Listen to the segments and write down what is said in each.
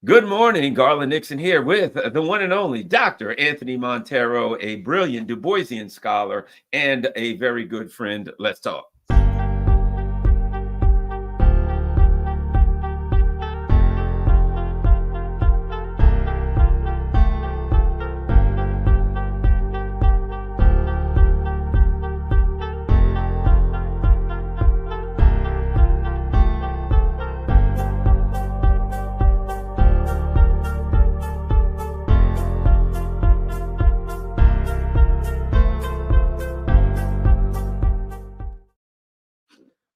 Good morning, Garland Nixon here with the one and only Dr. Anthony Monteiro, a brilliant Du Boisian scholar and a very good friend. Let's talk.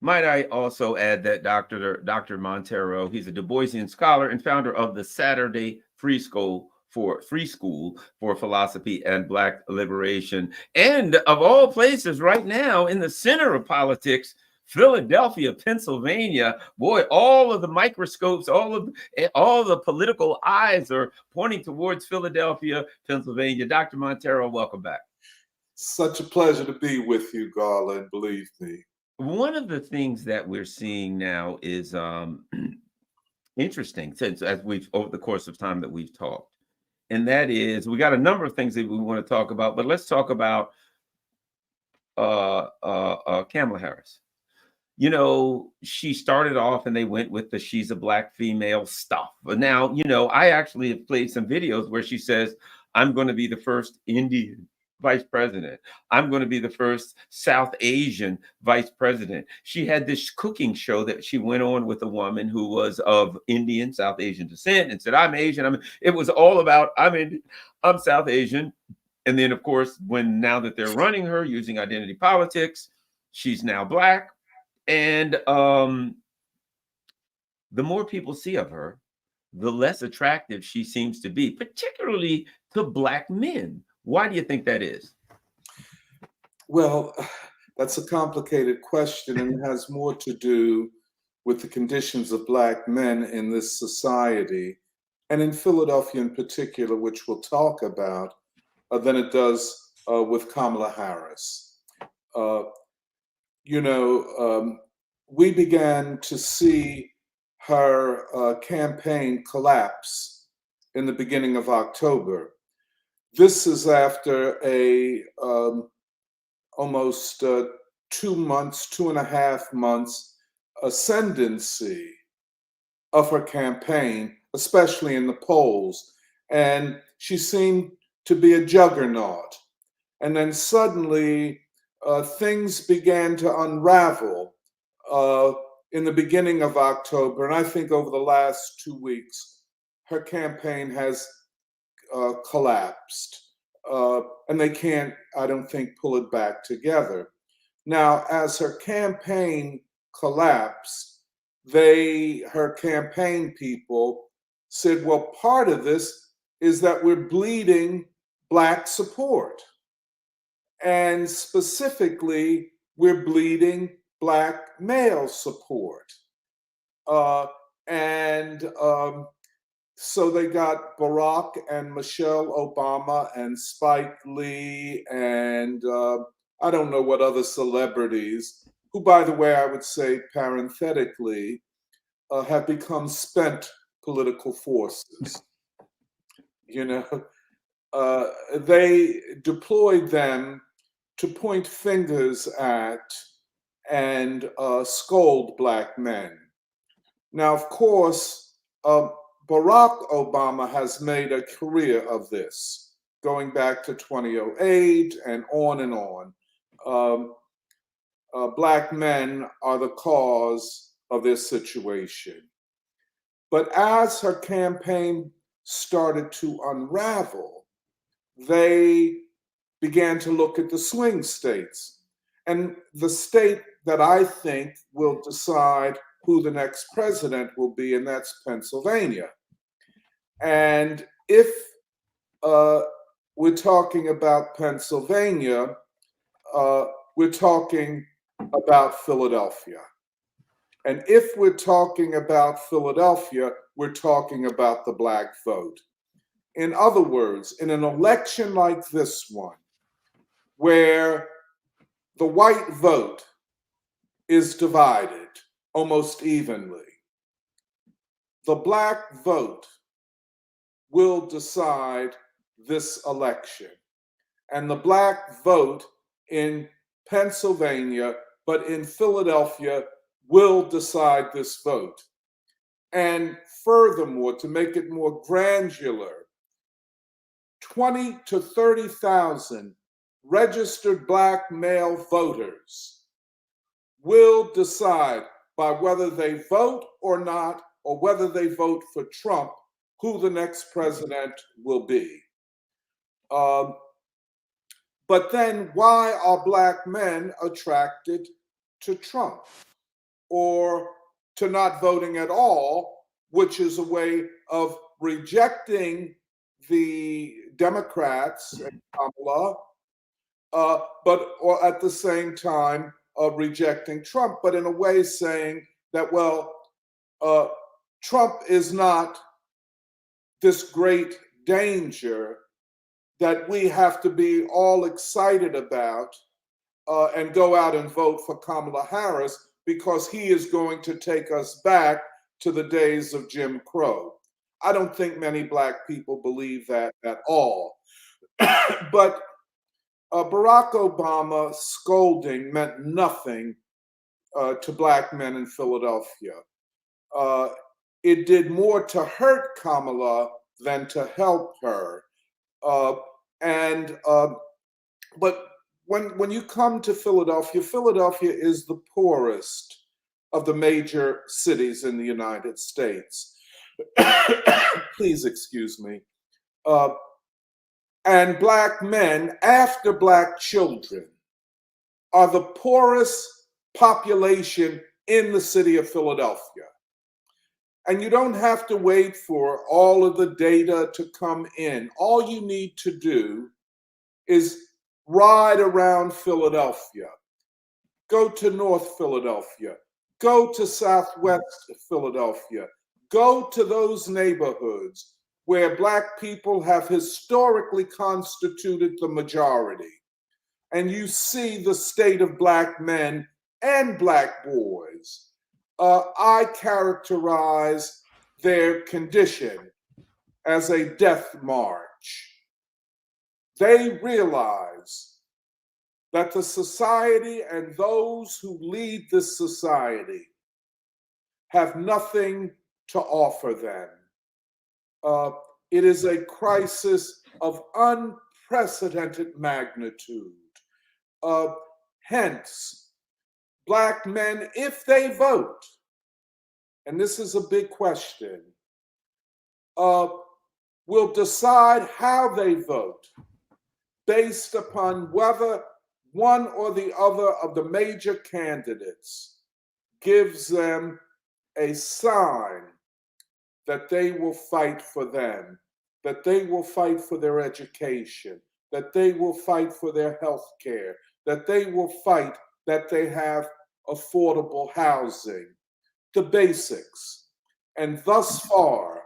Might I also add that Dr. Monteiro, he's a Du Boisian scholar and founder of the Saturday Free School for Philosophy and Black Liberation. And of all places, right now in the center of politics, Philadelphia, Pennsylvania. Boy, all of the microscopes, all the political eyes are pointing towards Philadelphia, Pennsylvania. Dr. Monteiro, welcome back. Such a pleasure to be with you, Garland, believe me. One of the things that we're seeing now is interesting, since as we've over the course of time that we've talked, and that is we got a number of things that we want to talk about, but let's talk about Kamala Harris. You know, she started off and they went with the she's a black female stuff. But now, I actually have played some videos where she says, I'm going to be the first Indian vice president. I'm going to be the first South Asian vice president. She had this cooking show that she went on with a woman who was of Indian, South Asian descent and said, I'm Asian. It was all about, I'm South Asian. And then, of course, now that they're running her using identity politics, she's now black. And the more people see of her, the less attractive she seems to be, particularly to black men. Why do you think that is? Well, that's a complicated question, and it has more to do with the conditions of black men in this society, and in Philadelphia in particular, which we'll talk about, than it does with Kamala Harris. We began to see her campaign collapse in the beginning of October. This is after a almost 2.5 months ascendancy of her campaign, especially in the polls. And she seemed to be a juggernaut. And then suddenly things began to unravel in the beginning of October. And I think over the last 2 weeks, her campaign has collapsed. And they can't, I don't think, pull it back together. Now, as her campaign collapsed, her campaign people said, well, part of this is that we're bleeding black support. And specifically, we're bleeding black male support. So they got Barack and Michelle Obama and Spike Lee and I don't know what other celebrities, who, by the way, I would say parenthetically, have become spent political forces. They deployed them to point fingers at and scold black men. Now, of course, Barack Obama has made a career of this, going back to 2008 and on and on. Black men are the cause of this situation. But as her campaign started to unravel, they began to look at the swing states. And the state that I think will decide who the next president will be, and that's Pennsylvania. And if we're talking about Pennsylvania, we're talking about Philadelphia. And if we're talking about Philadelphia, we're talking about the black vote. In other words, in an election like this one, where the white vote is divided almost evenly, the black vote will decide this election. And the black vote in Pennsylvania, but in Philadelphia, will decide this vote. And furthermore, to make it more granular, 20 to 30,000 registered black male voters will decide by whether they vote or not, or whether they vote for Trump, who the next president will be. But then why are black men attracted to Trump or to not voting at all, which is a way of rejecting the Democrats and Kamala, or at the same time rejecting Trump, but in a way saying that, well, Trump is not this great danger that we have to be all excited about and go out and vote for Kamala Harris because he is going to take us back to the days of Jim Crow. I don't think many black people believe that at all. But Barack Obama scolding meant nothing to black men in Philadelphia. It did more to hurt Kamala than to help her. But when you come to Philadelphia, Philadelphia is the poorest of the major cities in the United States. Please excuse me. And black men, after black children, are the poorest population in the city of Philadelphia. And you don't have to wait for all of the data to come in. All you need to do is ride around Philadelphia. Go to North Philadelphia. Go to Southwest Philadelphia. Go to those neighborhoods where black people have historically constituted the majority. And you see the state of black men and black boys. I characterize their condition as a death march. They realize that the society and those who lead this society have nothing to offer them. It is a crisis of unprecedented magnitude. Hence, black men, if they vote, and this is a big question, will decide how they vote based upon whether one or the other of the major candidates gives them a sign that they will fight for them, that they will fight for their education, that they will fight for their health care, that they will fight that they have affordable housing, the basics. And thus far,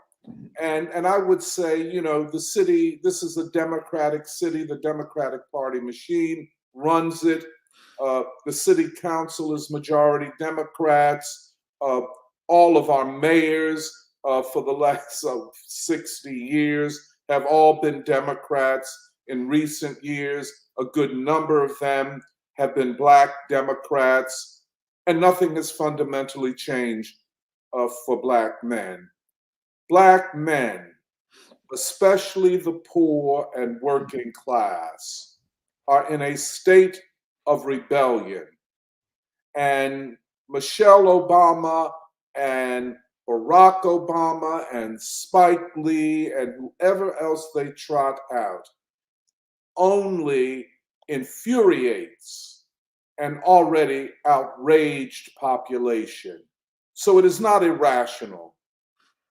and I would say, you know, the city, this is a Democratic city, the Democratic Party machine runs it. The city council is majority Democrats. All of our mayors for the last 60 years have all been Democrats. In recent years, a good number of them have been black Democrats, and nothing has fundamentally changed for black men. Black men, especially the poor and working class, are in a state of rebellion. And Michelle Obama and Barack Obama and Spike Lee and whoever else they trot out only infuriates an already outraged population. So it is not irrational.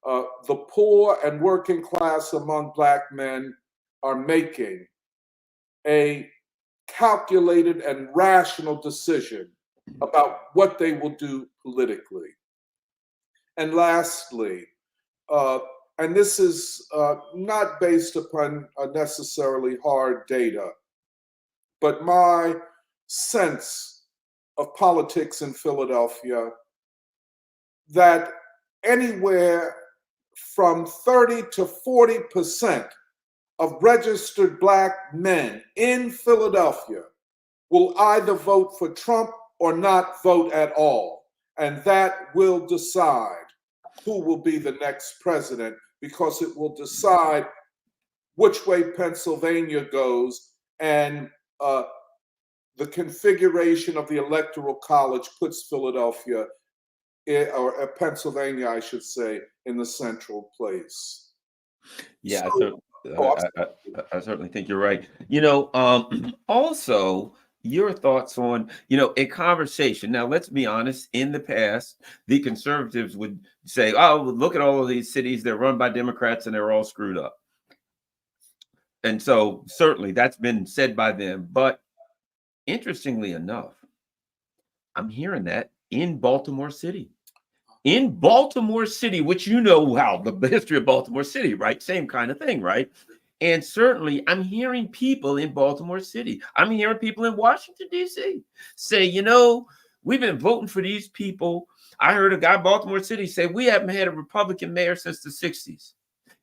The poor and working class among black men are making a calculated and rational decision about what they will do politically. And lastly, and this is not based upon necessarily hard data, but my sense of politics in Philadelphia, that anywhere from 30 to 40% of registered Black men in Philadelphia will either vote for Trump or not vote at all. And that will decide who will be the next president, because it will decide which way Pennsylvania goes, and the configuration of the Electoral College puts Philadelphia, or Pennsylvania, I should say, in the central place. Yeah, So, oh, I certainly think you're right. Also, your thoughts on, a conversation. Now, let's be honest, in the past, the conservatives would say, oh, look at all of these cities, they're run by Democrats and they're all screwed up. And so certainly that's been said by them. But interestingly enough, I'm hearing that in Baltimore City. In Baltimore City, which how the history of Baltimore City, right? Same kind of thing, right? And certainly I'm hearing people in Baltimore City, I'm hearing people in Washington, D.C. say, we've been voting for these people. I heard a guy in Baltimore City say, we haven't had a Republican mayor since the 60s.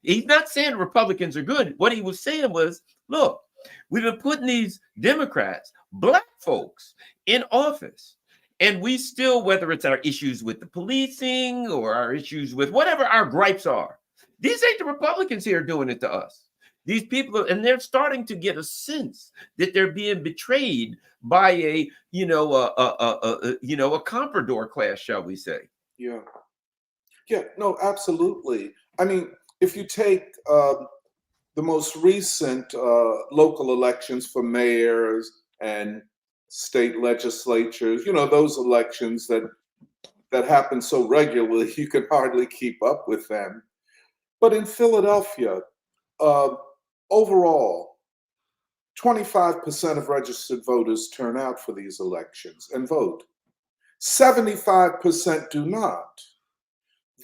He's not saying Republicans are good. What he was saying was, look, we've been putting these Democrats, Black folks, in office. And we still, whether it's our issues with the policing or our issues with whatever our gripes are, these ain't the Republicans here doing it to us. These people, and they're starting to get a sense that they're being betrayed by a comprador class, shall we say? Yeah. Yeah. No, absolutely. I mean, if you take the most recent local elections for mayors and state legislatures, those elections that happen so regularly, you can hardly keep up with them. But in Philadelphia, overall, 25% of registered voters turn out for these elections and vote. 75% do not.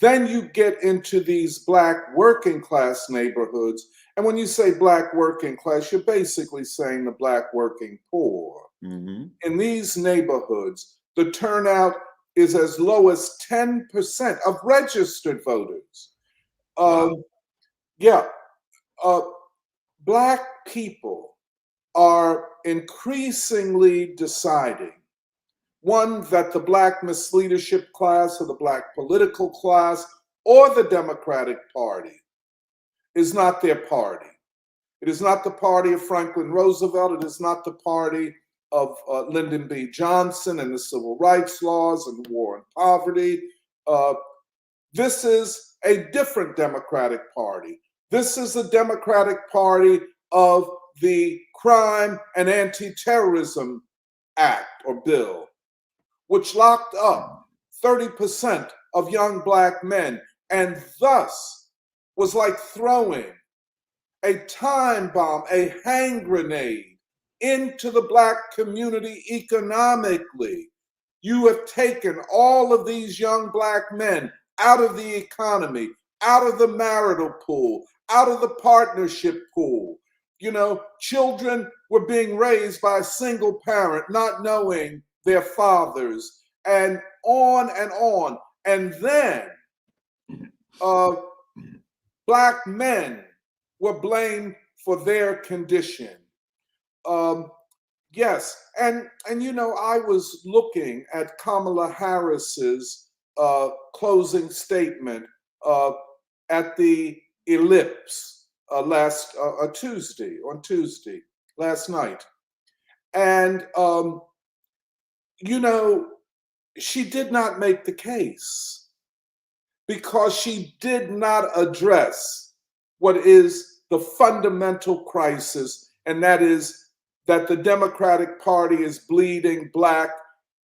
Then you get into these Black working class neighborhoods. And when you say Black working class, you're basically saying the Black working poor. Mm-hmm. In these neighborhoods, the turnout is as low as 10% of registered voters. Wow. Yeah. Black people are increasingly deciding, one, that the Black misleadership class or the Black political class or the Democratic Party is not their party. It is not the party of Franklin Roosevelt. It is not the party of Lyndon B. Johnson and the civil rights laws and war and poverty. This is a different Democratic Party. This is the Democratic Party of the Crime and Anti-Terrorism Act or bill, which locked up 30% of young Black men, and thus was like throwing a time bomb, a hand grenade into the Black community economically. You have taken all of these young Black men out of the economy, out of the marital pool, out of the partnership pool. Children were being raised by a single parent, not knowing their fathers, and on and on. And then Black men were blamed for their condition. Yes, and I was looking at Kamala Harris's closing statement at the Ellipse last Tuesday, last night, and she did not make the case because she did not address what is the fundamental crisis, and that is that the Democratic Party is bleeding Black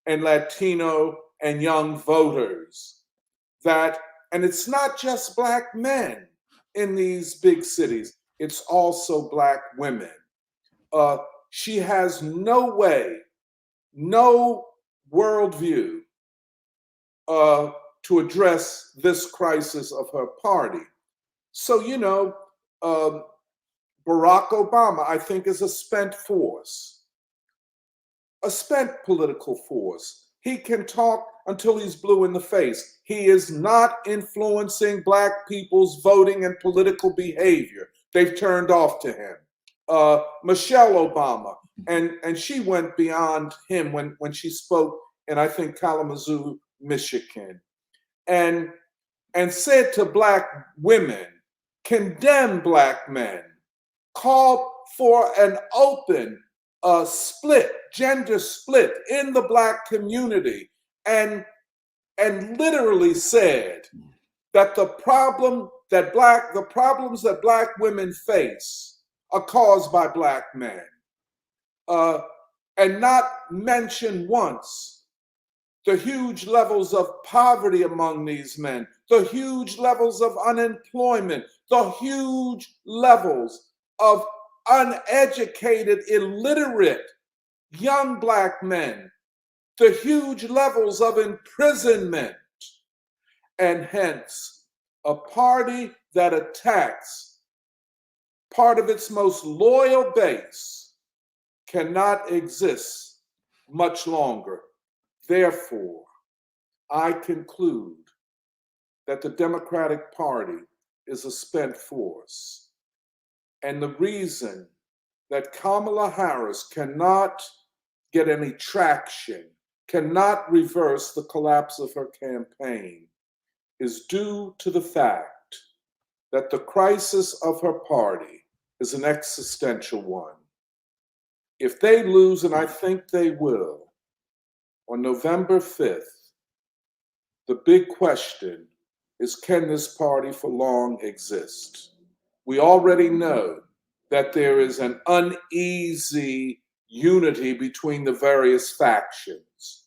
and Latino and young voters. And it's not just Black men in these big cities, it's also Black women. She has no worldview to address this crisis of her party. So, Barack Obama, I think, is a spent force, a spent political force. He can talk until he's blue in the face. He is not influencing Black people's voting and political behavior. They've turned off to him. Michelle Obama, and she went beyond him when she spoke in, I think, Kalamazoo, Michigan, and said to Black women, condemn Black men, called for an open split, gender split in the Black community, and literally said that the problems that Black women face are caused by Black men, and not mention once the huge levels of poverty among these men, the huge levels of unemployment, the huge levels of uneducated, illiterate young Black men, the huge levels of imprisonment, and hence a party that attacks part of its most loyal base cannot exist much longer. Therefore, I conclude that the Democratic Party is a spent force. And the reason that Kamala Harris cannot get any traction, cannot reverse the collapse of her campaign, is due to the fact that the crisis of her party is an existential one. If they lose, and I think they will, on November 5th, the big question is, can this party for long exist? We already know that there is an uneasy unity between the various factions.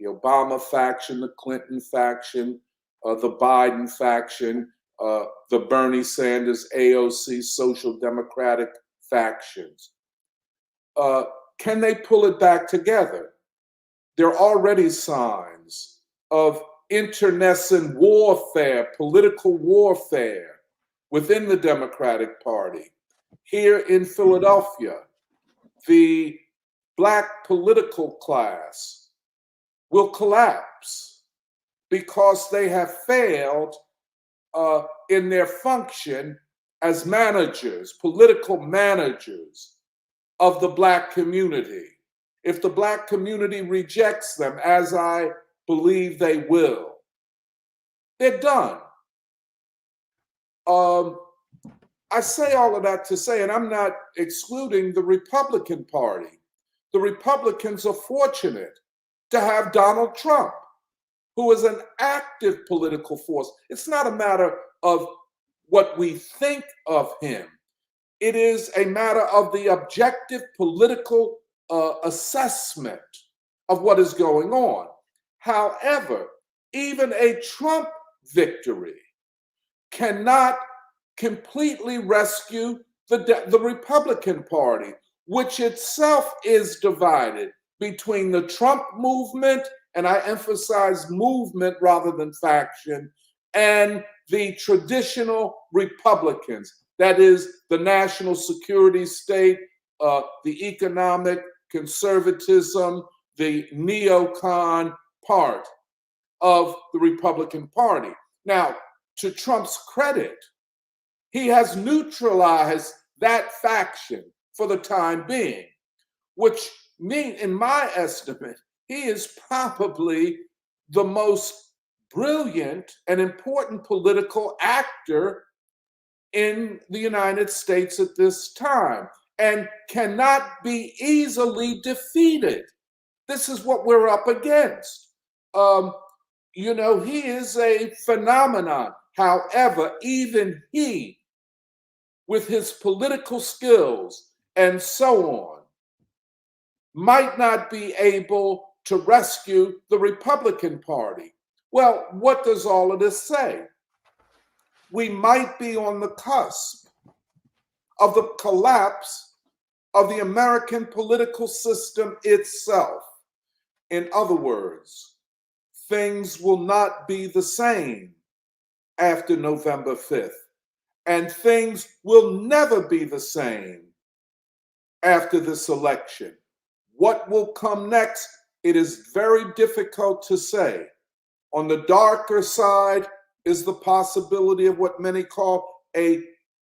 The Obama faction, the Clinton faction, the Biden faction, the Bernie Sanders, AOC, Social Democratic factions. Can they pull it back together? There are already signs of internecine warfare, political warfare within the Democratic Party. Here in Philadelphia, the Black political class will collapse because they have failed in their function as managers, political managers of the Black community. If the Black community rejects them, as I believe they will, they're done. I say all of that to say, and I'm not excluding the Republican Party. The Republicans are fortunate to have Donald Trump, who is an active political force. It's not a matter of what we think of him. It is a matter of the objective political assessment of what is going on. However, even a Trump victory cannot completely rescue the Republican Party, which itself is divided between the Trump movement, and I emphasize movement rather than faction, and the traditional Republicans. That is the national security state, the economic conservatism, the neocon part of the Republican Party. Now, to Trump's credit, he has neutralized that faction for the time being, which means, in my estimate, he is probably the most brilliant and important political actor in the United States at this time, and cannot be easily defeated. This is what we're up against. He is a phenomenon. However, even he, with his political skills and so on, might not be able to rescue the Republican Party. Well, what does all of this say? We might be on the cusp of the collapse of the American political system itself. In other words, things will not be the same after November 5th, and things will never be the same after this election. What will come next it is very difficult to say. On the darker side is the possibility of what many call a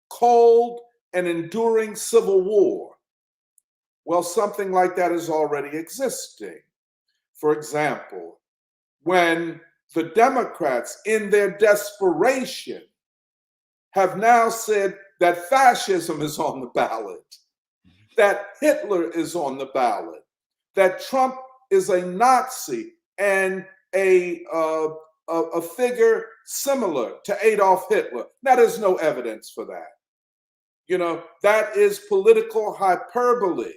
cold and enduring civil war. Well, something like that is already existing. For example, when the Democrats, in their desperation, have now said that fascism is on the ballot, that Hitler is on the ballot, that Trump is a Nazi and a figure similar to Adolf Hitler. Now, there's no evidence for that. You know, that is political hyperbole.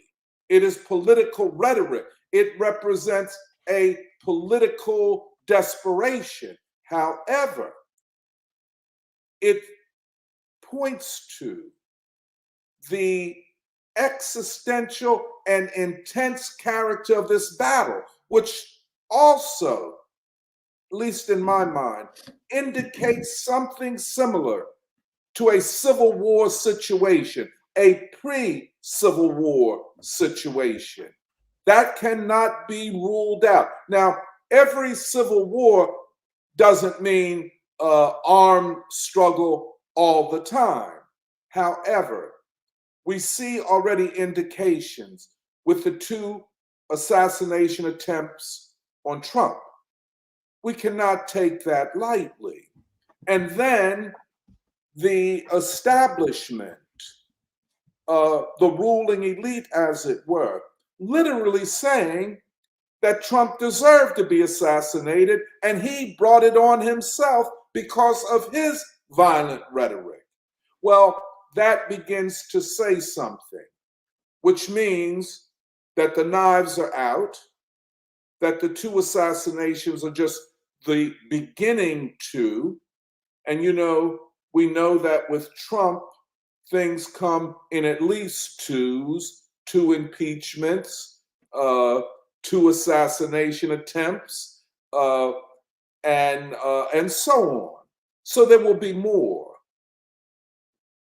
It is political rhetoric. It represents a political desperation. However, it points to the existential and intense character of this battle, which also, at least in my mind, indicates something similar to a Civil War situation, a pre-Civil War situation. That cannot be ruled out. Now, every Civil War doesn't mean armed struggle all the time. However, we see already indications with the 2 assassination attempts on Trump. We cannot take that lightly. And then the establishment, the ruling elite, as it were, literally saying that Trump deserved to be assassinated, and he brought it on himself because of his violent rhetoric. Well, that begins to say something, which means that the knives are out, that the 2 assassinations are just the beginning to, and you know, we know that with Trump, things come in at least 2s, 2 impeachments, 2 assassination attempts, and so on. So there will be more.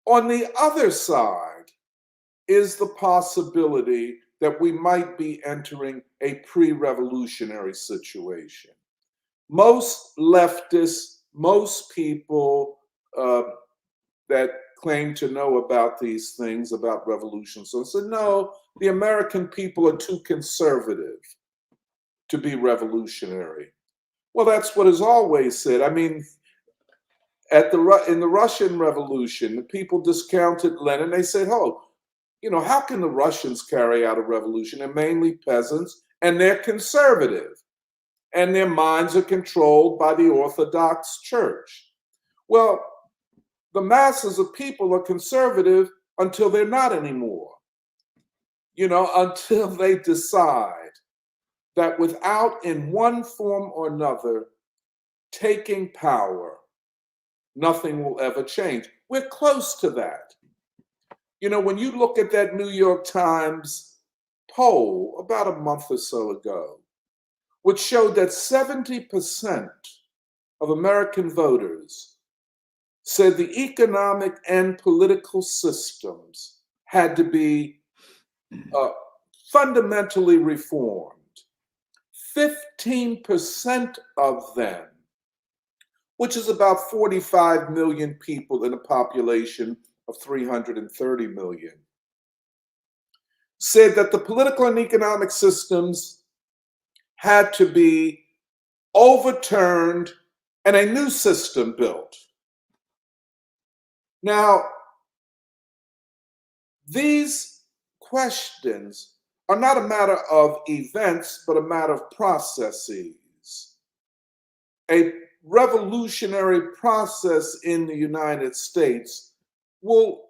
On the other side is the possibility that we might be entering a pre-revolutionary situation. Most leftists, most people that claim to know about these things, about revolution, so said, no, the American people are too conservative to be revolutionary. Well, that's what is always said. I mean, in the Russian Revolution, the people discounted Lenin. They said, oh, you know, how can the Russians carry out a revolution? They're mainly peasants, and they're conservative, and their minds are controlled by the Orthodox Church. Well, the masses of people are conservative until they're not anymore. You know, until they decide that without, in one form or another, taking power, nothing will ever change. We're close to that. You know, when you look at that New York Times poll about a month or so ago, which showed that 70% of American voters said the economic and political systems had to be fundamentally reformed. 15% of them, which is about 45 million people in a population of 330 million, said that the political and economic systems had to be overturned and a new system built. Now, these questions are not a matter of events, but a matter of processes. A revolutionary process in the United States will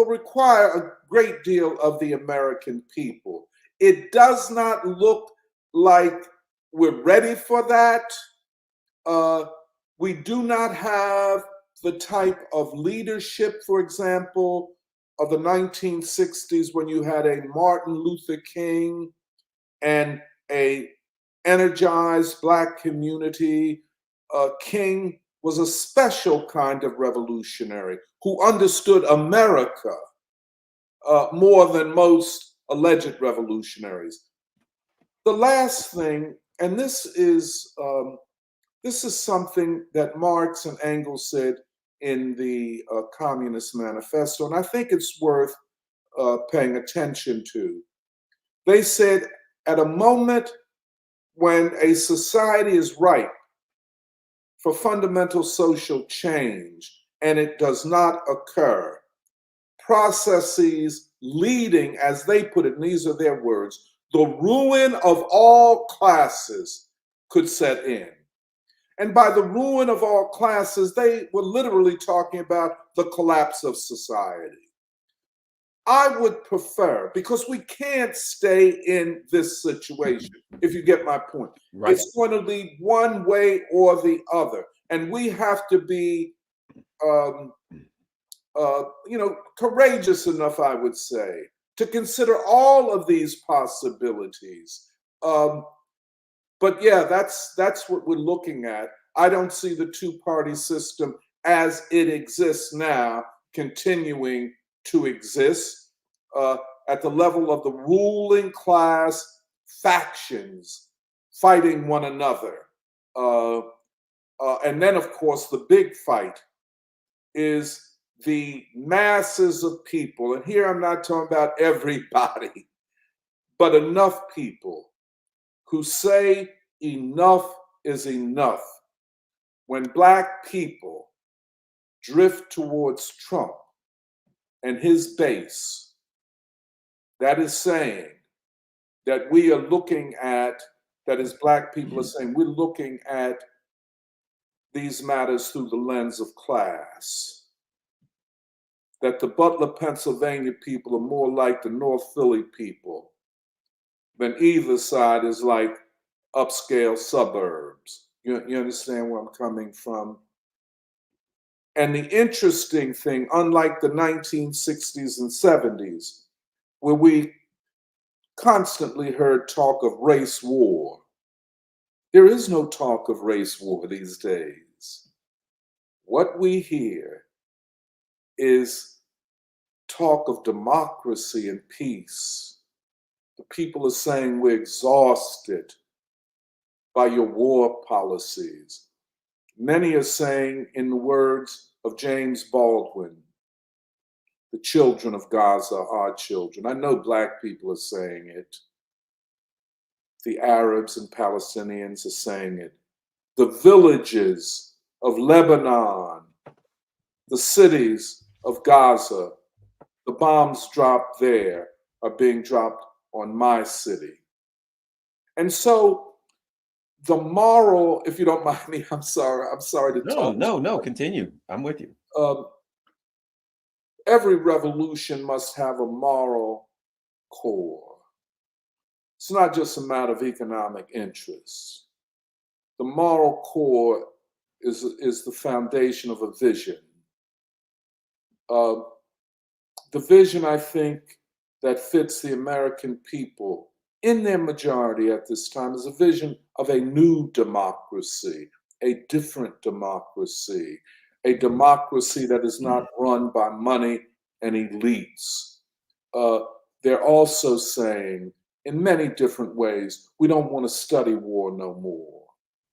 require a great deal of the American people. It does not look like we're ready for that. We do not have the type of leadership, for example, of the 1960s when you had a Martin Luther King and a energized Black community. King was a special kind of revolutionary who understood America more than most alleged revolutionaries. The last thing, and this is something that Marx and Engels said in the Communist Manifesto, and I think it's worth paying attention to. They said, at a moment when a society is ripe for fundamental social change and it does not occur, processes leading, as they put it, and these are their words, the ruin of all classes could set in. And by the ruin of all classes, they were literally talking about the collapse of society. I would prefer, because we can't stay in this situation, if you get my point. Right. It's going to lead one way or the other. And we have to be, courageous enough, I would say, to consider all of these possibilities. But yeah, that's what we're looking at. I don't see the two-party system as it exists now continuing to exist at the level of the ruling class factions fighting one another. And then, of course, the big fight is the masses of people. And here I'm not talking about everybody, but enough people who say enough is enough. When Black people drift towards Trump and his base, that is saying that we are looking at, that is, Black people are saying, we're looking at these matters through the lens of class. That the Butler, Pennsylvania people are more like the North Philly people than either side is like upscale suburbs. You understand where I'm coming from? And the interesting thing, unlike the 1960s and 70s, where we constantly heard talk of race war, there is no talk of race war these days. What we hear is talk of democracy and peace. The people are saying we're exhausted by your war policies. Many are saying, in the words of James Baldwin, the children of Gaza are our children. I know Black people are saying it. The Arabs and Palestinians are saying it. The villages of Lebanon, the cities of Gaza, the bombs dropped there are being dropped on my city. And so the moral, if you don't mind me, I'm sorry to talk. No, continue. I'm with you. Every revolution must have a moral core. It's not just a matter of economic interests. The moral core is the foundation of a vision. The vision, I think, that fits the American people in their majority at this time is a vision of a new democracy, a different democracy, a democracy that is not run by money and elites. They're also saying, in many different ways, we don't want to study war no more.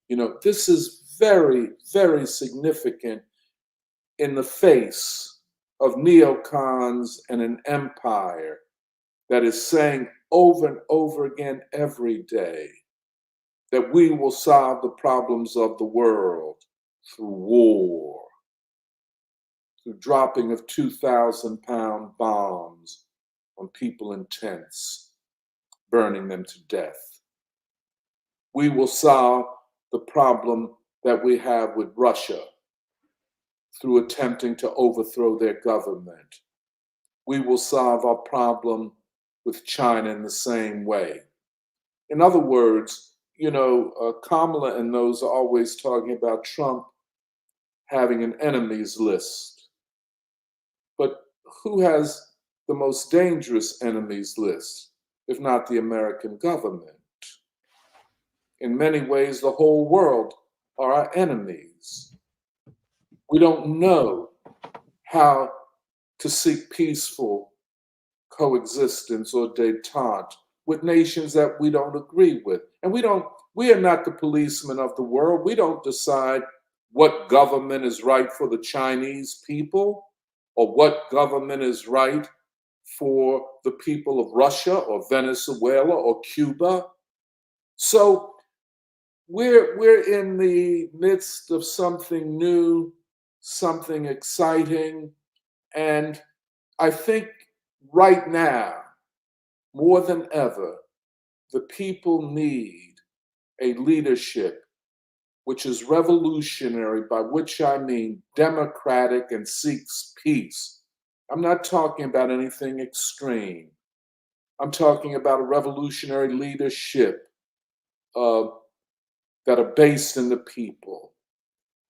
You know, this is very, very significant in the face of neocons and an empire that is saying over and over again every day that we will solve the problems of the world through war, through dropping of 2,000-pound bombs on people in tents, burning them to death. We will solve the problem that we have with Russia through attempting to overthrow their government. We will solve our problem with China in the same way. In other words, Kamala and those are always talking about Trump having an enemies list. But who has the most dangerous enemies list, if not the American government? In many ways, the whole world are our enemies. We don't know how to seek peaceful coexistence or détente with nations that we don't agree with. And we are not the policemen of the world. We don't decide what government is right for the Chinese people or what government is right for the people of Russia or Venezuela or Cuba. So we're in the midst of something new, something exciting, and I think right now, more than ever, the people need a leadership which is revolutionary, by which I mean democratic and seeks peace. I'm not talking about anything extreme. I'm talking about a revolutionary leadership that are based in the people.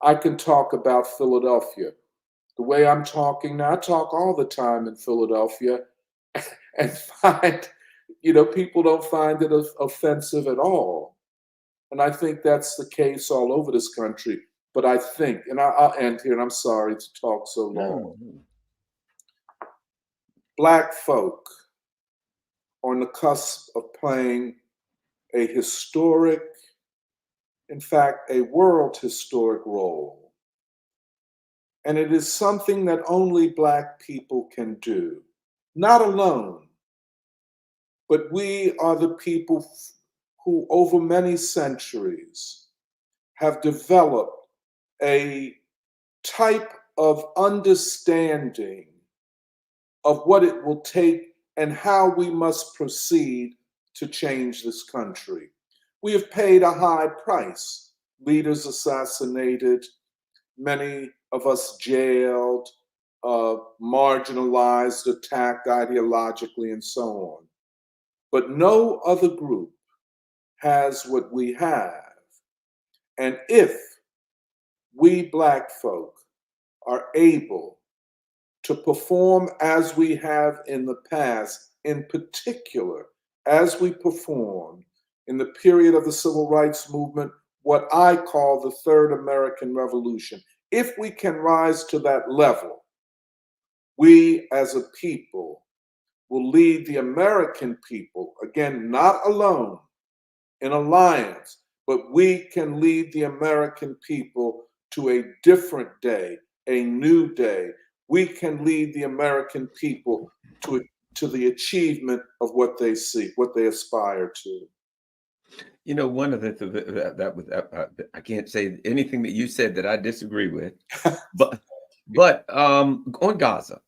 I can talk about Philadelphia. The way I'm talking now, I talk all the time in Philadelphia and find, people don't find it offensive at all. And I think that's the case all over this country. But I think, and I'll end here, and I'm sorry to talk so long. Black folk are on the cusp of playing a historic, in fact, a world historic role. And it is something that only Black people can do. Not alone, but we are the people who, over many centuries, have developed a type of understanding of what it will take and how we must proceed to change this country. We have paid a high price. Leaders assassinated, many of us jailed, marginalized, attacked ideologically, and so on. But no other group has what we have. And if we Black folk are able to perform as we have in the past, in particular, as we performed in the period of the Civil Rights Movement, what I call the Third American Revolution, if we can rise to that level, we as a people will lead the American people, again, not alone, in alliance, but we can lead the American people to a different day, a new day. We can lead the American people to the achievement of what they seek, what they aspire to. One of I can't say anything that you said that I disagree with, but on Gaza,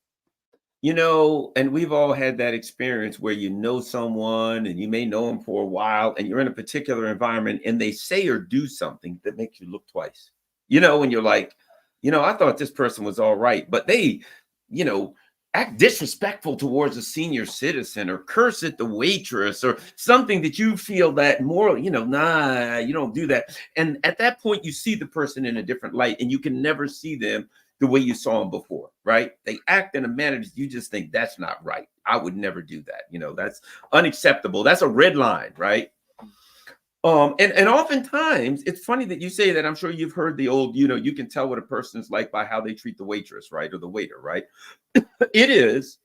and we've all had that experience where someone and you may know them for a while and you're in a particular environment and they say or do something that makes you look twice, and you're like, I thought this person was all right, but they, act disrespectful towards a senior citizen or curse at the waitress or something that you feel that moral, nah, you don't do that. And at that point, you see the person in a different light and you can never see them the way you saw them before, right? They act in a manner that you just think that's not right. I would never do that. That's unacceptable. That's a red line, right? And oftentimes it's funny that you say that. I'm sure you've heard the old, you can tell what a person is like by how they treat the waitress, right? Or the waiter, right? It is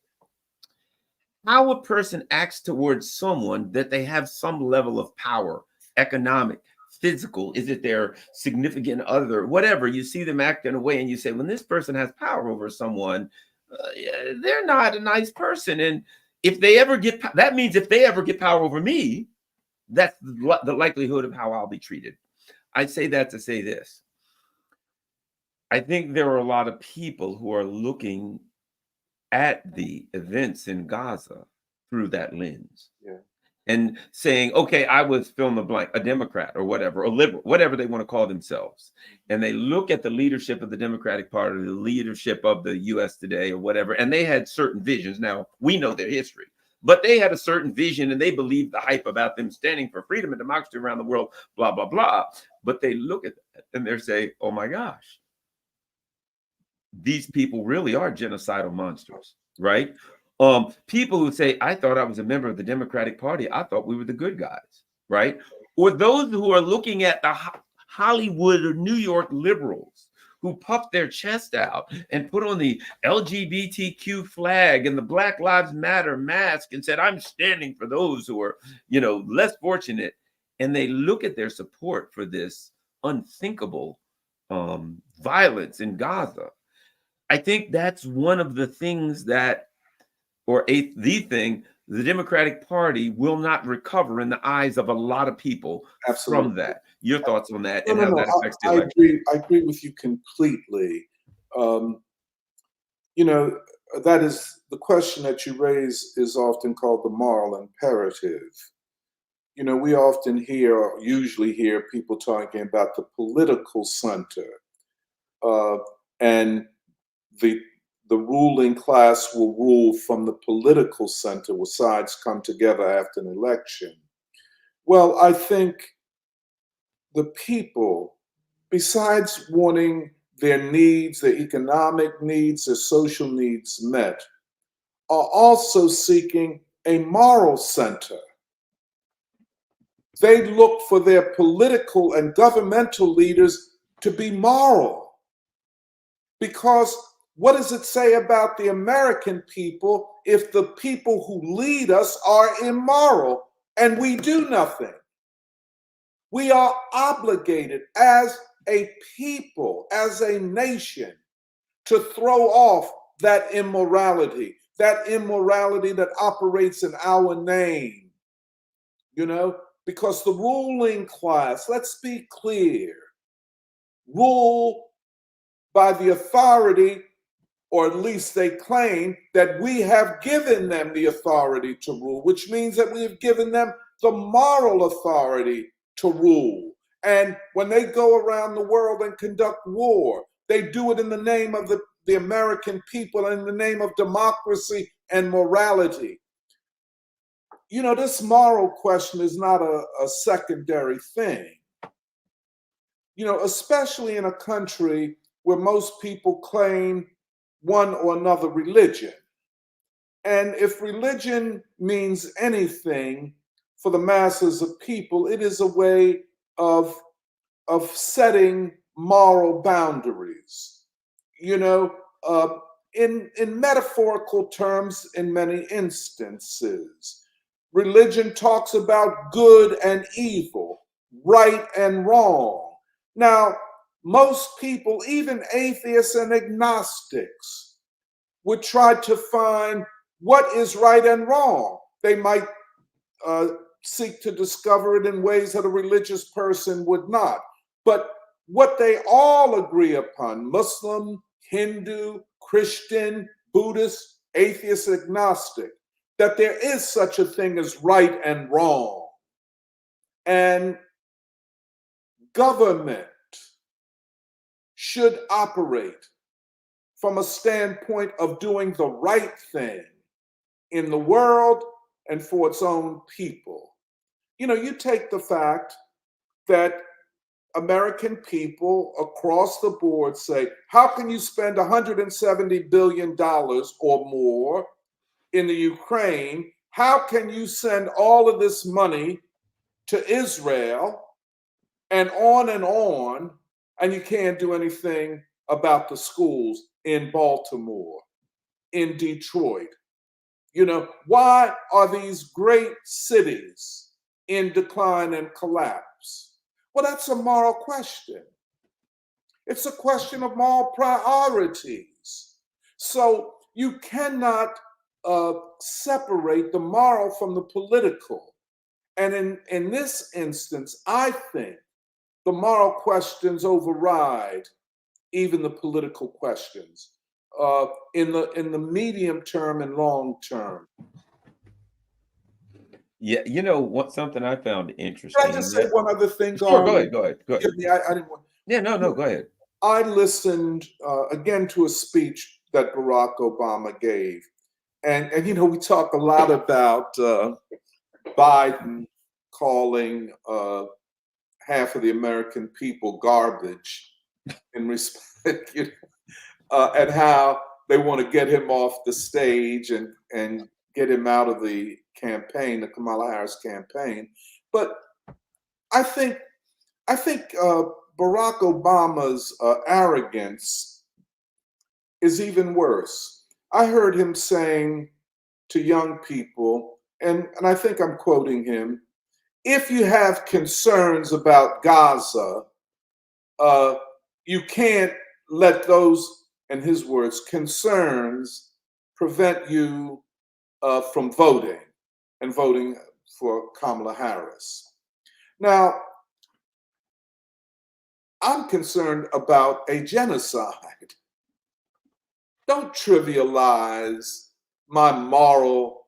how a person acts towards someone that they have some level of power, economic, physical. Is it their significant other, whatever? You see them act in a way and you say, when this person has power over someone, they're not a nice person. And if they ever get, that means if they ever get power over me, that's the likelihood of how I'll be treated. I say that to say this. I think there are a lot of people who are looking at the events in Gaza through that lens. Yeah. And saying, okay, I was fill in the blank, a Democrat or whatever, a liberal, whatever they want to call themselves. And they look at the leadership of the Democratic Party, the leadership of the US today or whatever, and they had certain visions. Now, we know their history. But they had a certain vision and they believed the hype about them standing for freedom and democracy around the world, blah, blah, blah. But they look at that and they say, oh my gosh, these people really are genocidal monsters, right? People who say, I thought I was a member of the Democratic Party. I thought we were the good guys, right? Or those who are looking at the Hollywood or New York liberals who puffed their chest out and put on the LGBTQ flag and the Black Lives Matter mask and said, I'm standing for those who are, less fortunate. And they look at their support for this unthinkable violence in Gaza. I think that's one of the things the thing the Democratic Party will not recover in the eyes of a lot of people Absolutely. from that. Your thoughts on that and how No. that affects the I election? agree. I agree with you completely. Um, you know, that is the question that you raise is often called the moral imperative. We often usually hear people talking about the political center, uh, and the the ruling class will rule from the political center where sides come together after an election. Well, I think the people, besides wanting their needs, their economic needs, their social needs met, are also seeking a moral center. They look for their political and governmental leaders to be moral. Because what does it say about the American people if the people who lead us are immoral and we do nothing? We are obligated as a people, as a nation, to throw off that immorality that operates in our name, because the ruling class, let's be clear, rule by the authority, or at least they claim that we have given them the authority to rule, which means that we have given them the moral authority to rule. And when they go around the world and conduct war, they do it in the name of the American people and in the name of democracy and morality. This moral question is not a secondary thing. Especially in a country where most people claim one or another religion. And if religion means anything for the masses of people, it is a way of setting moral boundaries. In metaphorical terms, in many instances, religion talks about good and evil, right and wrong. Now, most people, even atheists and agnostics, would try to find what is right and wrong. They might seek to discover it in ways that a religious person would not. But what they all agree upon, Muslim, Hindu, Christian, Buddhist, atheist, agnostic, that there is such a thing as right and wrong. And government should operate from a standpoint of doing the right thing in the world and for its own people. You take the fact that American people across the board say, how can you spend $170 billion or more in the Ukraine? How can you send all of this money to Israel and you can't do anything about the schools in Baltimore, in Detroit? Why are these great cities in decline and collapse? Well, that's a moral question. It's a question of moral priorities. So you cannot separate the moral from the political. And in this instance, I think the moral questions override even the political questions in the medium term and long term. Yeah, something I found interesting. Can I just say one other thing, Sure, go Garland? ahead, go ahead, go ahead. Forgive me, I didn't want. Yeah, no, go ahead. I listened again to a speech that Barack Obama gave, and we talk a lot about Biden calling half of the American people garbage in respect, and how they want to get him off the stage and get him out of the campaign, the Kamala Harris campaign. But I think Barack Obama's arrogance is even worse. I heard him saying to young people, and I think I'm quoting him, if you have concerns about Gaza, you can't let those, in his words, concerns prevent you from voting and voting for Kamala Harris. Now, I'm concerned about a genocide. Don't trivialize my moral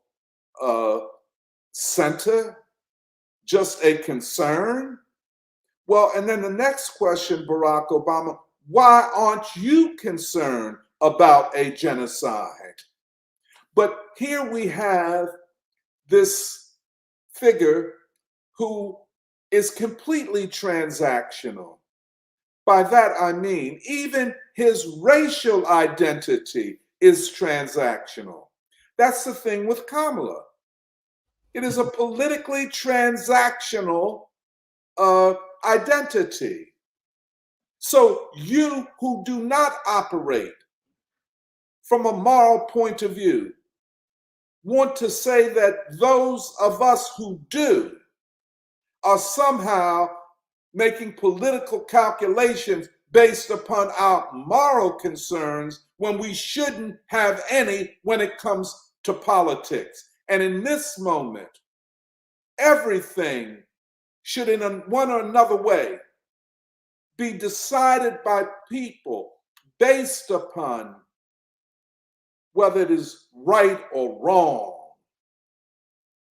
center, just a concern. Well, and then the next question, Barack Obama, why aren't you concerned about a genocide? But here we have this figure who is completely transactional. By that I mean, even his racial identity is transactional. That's the thing with Kamala. It is a politically transactional identity. So you who do not operate from a moral point of view want to say that those of us who do are somehow making political calculations based upon our moral concerns when we shouldn't have any when it comes to politics. And in this moment, everything should in one or another way be decided by people based upon whether it is right or wrong,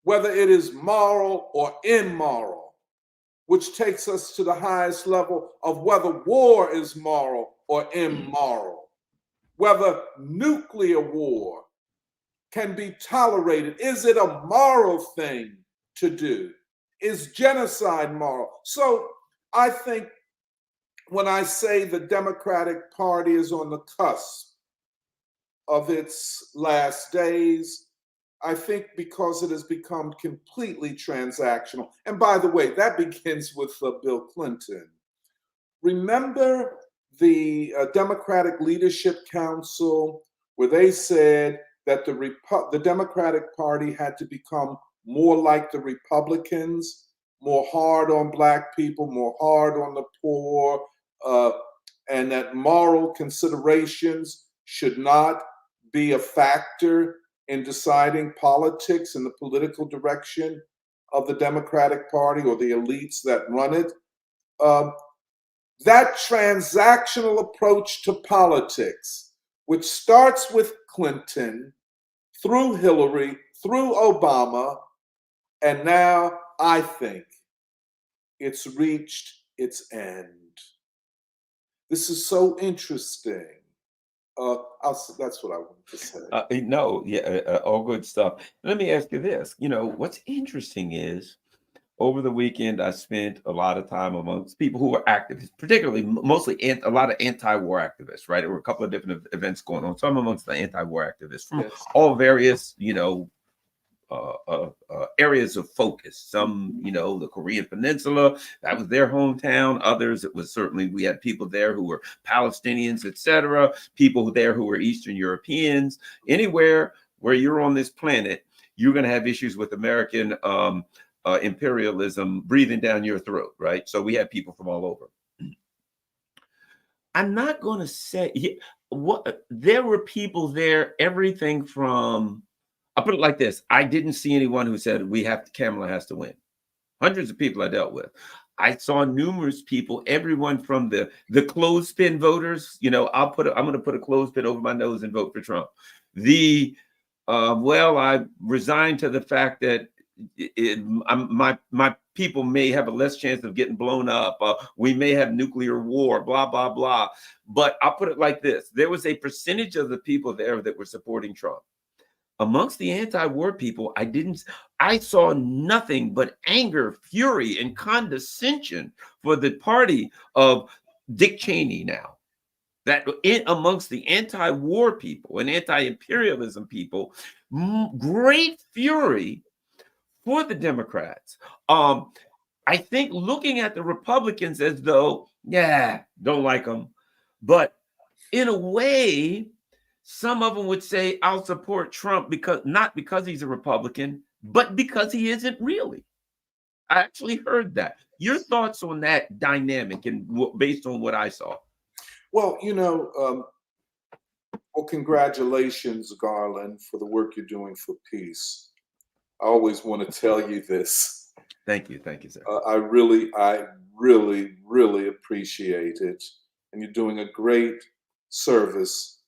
whether it is moral or immoral, which takes us to the highest level of whether war is moral or immoral, whether nuclear war can be tolerated. Is it a moral thing to do? Is genocide moral? So I think when I say the Democratic Party is on the cusp of its last days, I think because it has become completely transactional. And by the way, that begins with Bill Clinton. Remember the Democratic Leadership Council, where they said that the Democratic Party had to become more like the Republicans, more hard on Black people, more hard on the poor, and that moral considerations should not be a factor in deciding politics and the political direction of the Democratic Party or the elites that run it. That transactional approach to politics, which starts with Clinton, through Hillary, through Obama, and now I think it's reached its end. This is so interesting. That's what I wanted to say. No, yeah, all good stuff. Let me ask you this. What's interesting is over the weekend, I spent a lot of time amongst people who were activists, particularly mostly a lot of anti-war activists, right? There were a couple of different events going on. So I'm amongst the anti-war activists from all various, areas of focus. Some, the Korean Peninsula, that was their hometown. Others, it was certainly, we had people there who were Palestinians, etc. People there who were Eastern Europeans. Anywhere where you're on this planet, you're going to have issues with American imperialism breathing down your throat, right? So we had people from all over. I'm not going to say what there were people there, everything from, I'll put it like this. I didn't see anyone who said Kamala has to win. Hundreds of people I dealt with. I saw numerous people, everyone from the clothespin voters, I'm going to put a clothespin over my nose and vote for Trump. I resigned to the fact that my people may have a less chance of getting blown up. We may have nuclear war, blah, blah, blah. But I'll put it like this. There was a percentage of the people there that were supporting Trump. Amongst the anti-war people, I saw nothing but anger, fury, and condescension for the party of Dick Cheney now. That amongst the anti-war people and anti-imperialism people, great fury for the Democrats. I think looking at the Republicans as though Yeah, don't like him. But in a way, some of them would say, I'll support Trump because not because he's a Republican, but because he isn't really. I actually heard that. Your thoughts on that dynamic and based on what I saw? Well, well, congratulations, Garland, for the work you're doing for peace. I always want to tell you this. Thank you. Thank you, sir. I really appreciate it. And you're doing a great service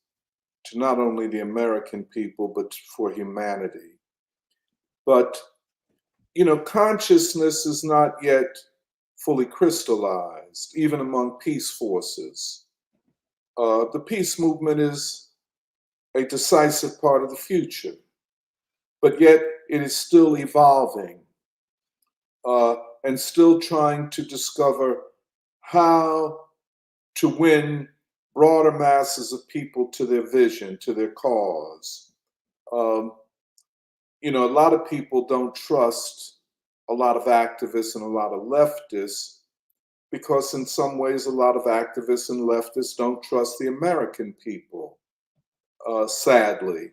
to not only the American people, but for humanity. But, consciousness is not yet fully crystallized, even among peace forces. The peace movement is a decisive part of the future, but yet it is still evolving and still trying to discover how to win broader masses of people to their vision, to their cause. A lot of people don't trust a lot of activists and a lot of leftists because, in some ways, a lot of activists and leftists don't trust the American people, sadly.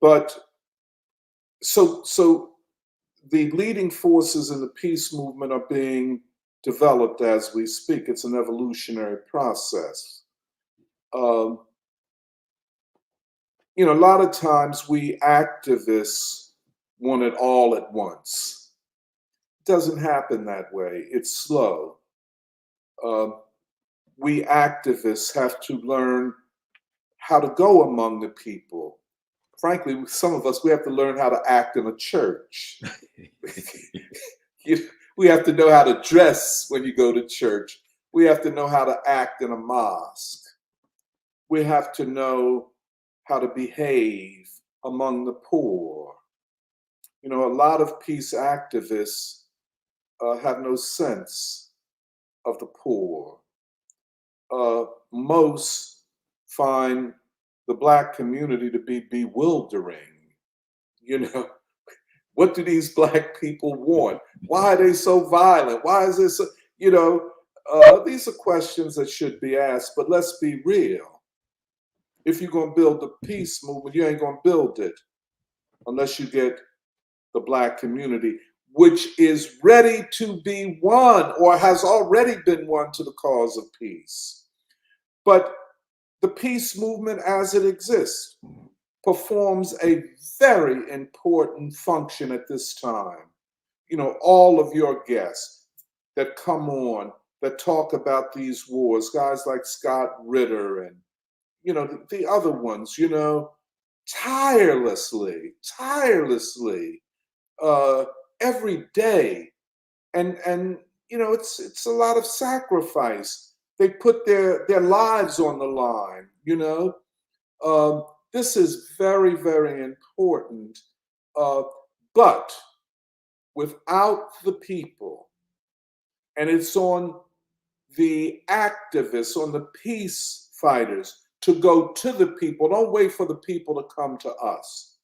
But so the leading forces in the peace movement are being developed as we speak. It's an evolutionary process. A lot of times we activists want it all at once. It doesn't happen that way. It's slow. We activists have to learn how to go among the people. Frankly, some of us, we have to learn how to act in a church. We have to know how to dress when you go to church. We have to know how to act in a mosque. We have to know how to behave among the poor. A lot of peace activists have no sense of the poor. Most find the Black community to be bewildering. What do these Black people want? Why are they so violent? Why is this? These are questions that should be asked, but let's be real. If you're going to build the peace movement, you ain't going to build it unless you get the Black community, which is ready to be won or has already been won to the cause of peace. But the peace movement as it exists performs a very important function at this time. All of your guests that come on that talk about these wars, guys like Scott Ritter and the other ones, tirelessly, every day, and it's a lot of sacrifice. They put their lives on the line. This is very, very important. But without the people, and it's on the activists, on the peace fighters to go to the people. Don't wait for the people to come to us,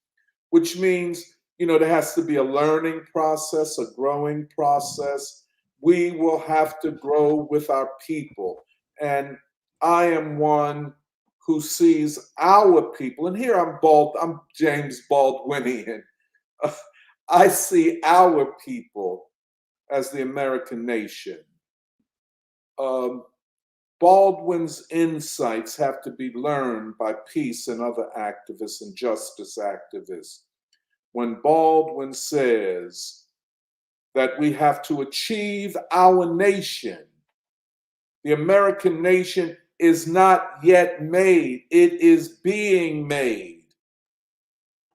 which means, there has to be a learning process, a growing process. We will have to grow with our people. And I am one who sees our people, and here I'm James Baldwinian. I see our people as the American nation. Baldwin's insights have to be learned by peace and other activists and justice activists. When Baldwin says that we have to achieve our nation, the American nation is not yet made, it is being made.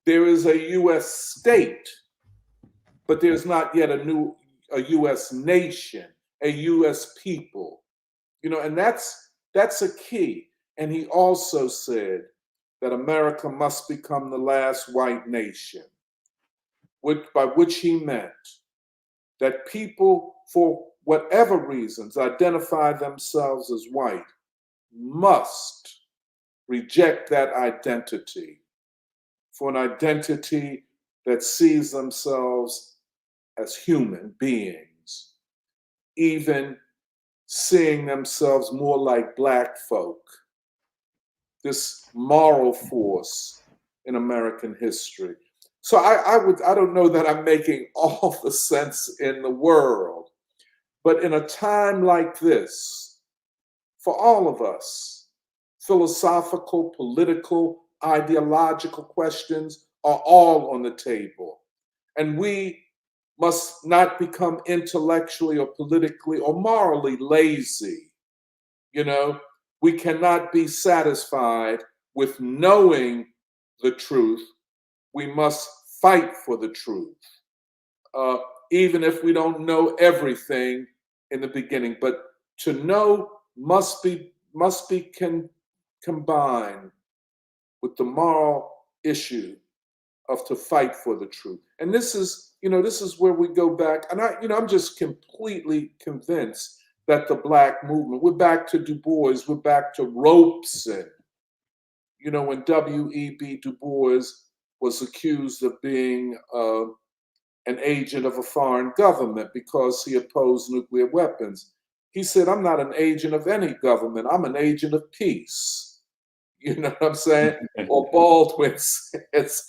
There is a U.S. state, but there's not yet a U.S. nation, a U.S. people. And that's a key. And he also said that America must become the last white nation, by which he meant that people, for whatever reasons, identify themselves as white, must reject that identity for an identity that sees themselves as human beings. even seeing themselves more like Black folk, this moral force in American history. So I don't know that I'm making all the sense in the world, but in a time like this, for all of us, philosophical, political, ideological questions are all on the table. And we must not become intellectually or politically or morally lazy. You know, we cannot be satisfied with knowing the truth. We must fight for the truth, even if we don't know everything in the beginning. But to know must be combined with the moral issue of to fight for the truth. And this is, this is where we go back. And I'm just completely convinced that the Black movement, we're back to Du Bois, we're back to Robeson. When W.E.B. Du Bois was accused of being an agent of a foreign government because he opposed nuclear weapons, he said, "I'm not an agent of any government, I'm an agent of peace." You know what I'm saying? Or Baldwin says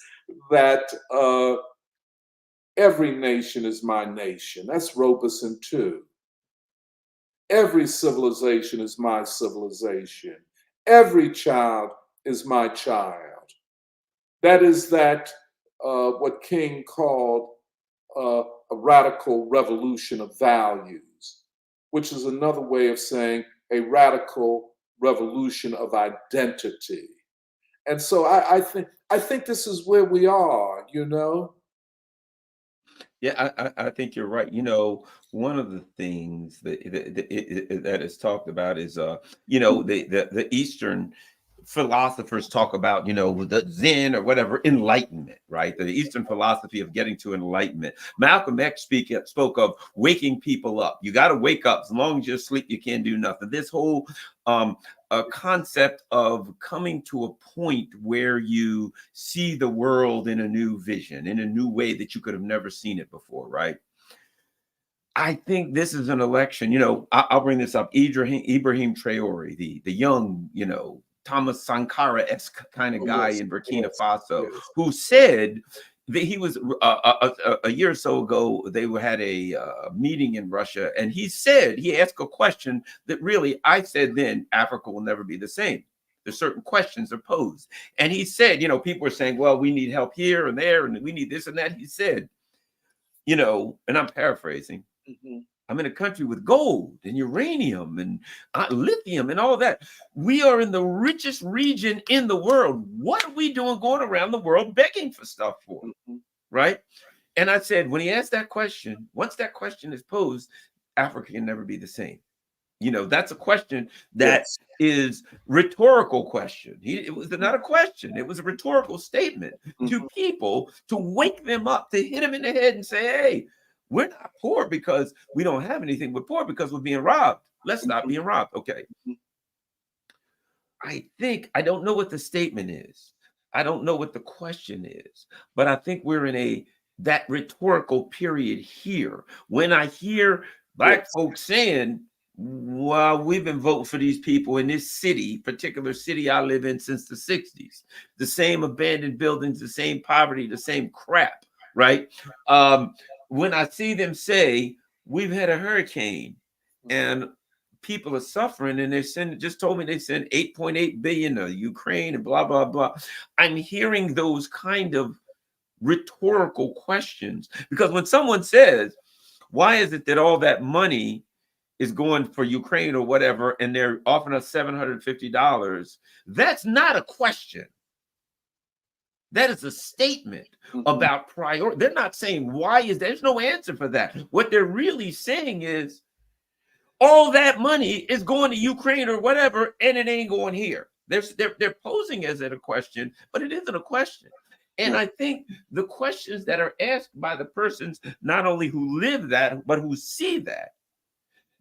that every nation is my nation. That's Robeson too. Every civilization is my civilization. Every child is my child. That is what King called a radical revolution of values, which is another way of saying a radical revolution of identity. And so I think this is where we are, Yeah, I think you're right. One of the things that is talked about is, the Eastern philosophers talk about, the Zen or whatever, enlightenment, right? The Eastern philosophy of getting to enlightenment. Malcolm X spoke of waking people up. You got to wake up. As long as you're asleep, you can't do nothing. This whole a concept of coming to a point where you see the world in a new vision, in a new way that you could have never seen it before, right? I think this is an election. I'll bring this up. Ibrahim Traore, the young, Thomas Sankara-esque kind of guy in Burkina Faso, who said that he was a year or so ago, they had a meeting in Russia, and he asked a question that really, I said then, Africa will never be the same. There's certain questions are posed. And he said, people are saying, well, we need help here and there, and we need this and that. He said, and I'm paraphrasing, I'm in a country with gold and uranium and lithium and all that. We are in the richest region in the world. What are we doing going around the world begging for stuff for? Right? And I said, when he asked that question, once that question is posed, Africa can never be the same. That's a question that is rhetorical question. It was not a question. It was a rhetorical statement to people to wake them up, to hit them in the head and say, hey, we're not poor because we don't have anything. We're poor because we're being robbed. Let's stop being robbed. Okay. I don't know what the statement is. I don't know what the question is, but I think we're in that rhetorical period here. When I hear Black folks saying, well, we've been voting for these people in this particular city I live in since the 60s, the same abandoned buildings, the same poverty, the same crap, right? When I see them say, we've had a hurricane and people are suffering, and just told me they sent 8.8 billion to Ukraine and blah, blah, blah. I'm hearing those kind of rhetorical questions, because when someone says, why is it that all that money is going for Ukraine or whatever, and they're offering us $750, that's not a question. That is a statement about priority. They're not saying there's no answer for that. What they're really saying is all that money is going to Ukraine or whatever, and it ain't going here. They're posing as a question, but it isn't a question. And I think the questions that are asked by the persons not only who live that, but who see that,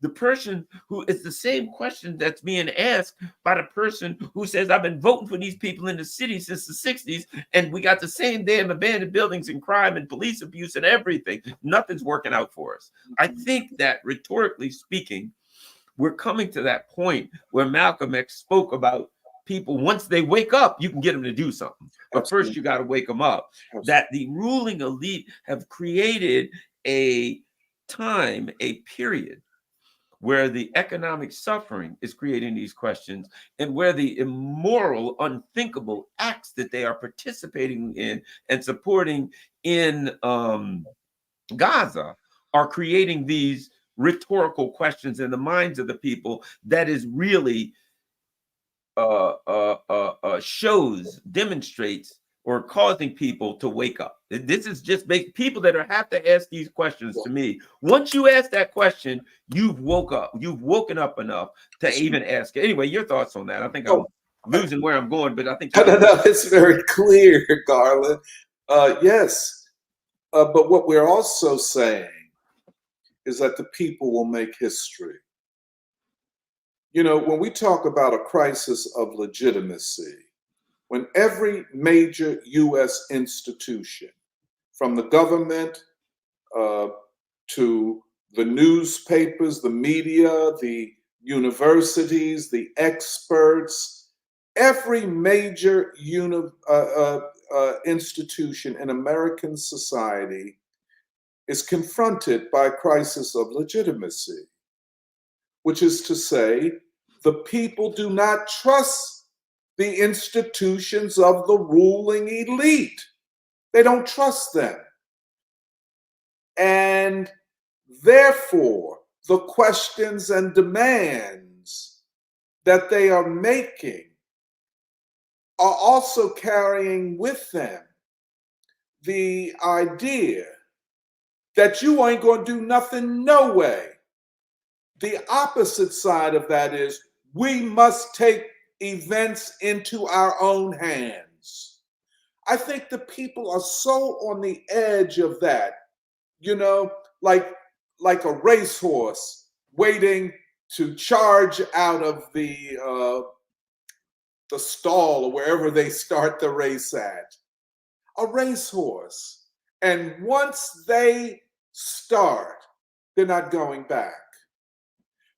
the person who is the same question that's being asked by the person who says, I've been voting for these people in the city since the 60s, and we got the same damn abandoned buildings and crime and police abuse and everything. Nothing's working out for us. I think that rhetorically speaking, we're coming to that point where Malcolm X spoke about people, once they wake up, you can get them to do something. But Absolutely. first, you got to wake them up. Absolutely. That the ruling elite have created a time, a period where the economic suffering is creating these questions, and where the immoral, unthinkable acts that they are participating in and supporting in Gaza are creating these rhetorical questions in the minds of the people that is really demonstrates or causing people to wake up. This is just make people that have to ask these questions to me. Once you ask that question, you've woke up. You've woken up enough to even ask it. Anyway, your thoughts on that? I think I'm losing where I'm going, but I think no, it's very clear, Garland. Yes, but what we're also saying is that the people will make history. You know, when we talk about a crisis of legitimacy, when every major U.S. institution, from the government to the newspapers, the media, the universities, the experts, every major institution in American society is confronted by a crisis of legitimacy, which is to say, the people do not trust the institutions of the ruling elite. They don't trust them. And therefore, the questions and demands that they are making are also carrying with them the idea that you ain't going to do nothing no way. The opposite side of that is we must take events into our own hands. I think the people are so on the edge of that, you know, like a racehorse waiting to charge out of the stall or wherever they start the race at. A racehorse. And once they start, they're not going back.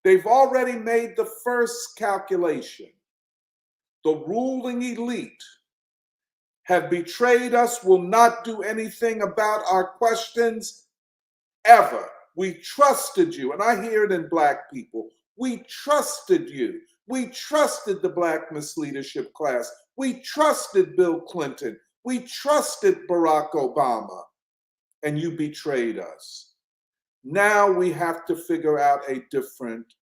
They've already made the first calculation. The ruling elite have betrayed us, will not do anything about our questions ever. We trusted you, and I hear it in Black people. We trusted you. We trusted the Black misleadership class. We trusted Bill Clinton. We trusted Barack Obama, and you betrayed us. Now we have to figure out a different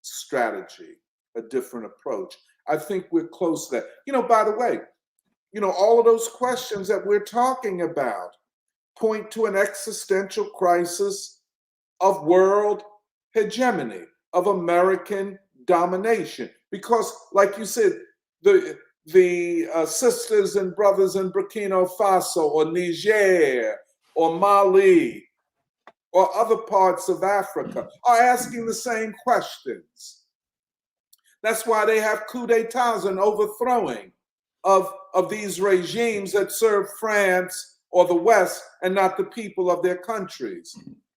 strategy, a different approach. I think we're close to that. You know, by the way, you know, all of those questions that we're talking about point to an existential crisis of world hegemony, of American domination. Because, like you said, the sisters and brothers in Burkina Faso or Niger or Mali or other parts of Africa are asking the same questions. That's why they have coups d'etats and overthrowing of these regimes that serve France or the West and not the people of their countries.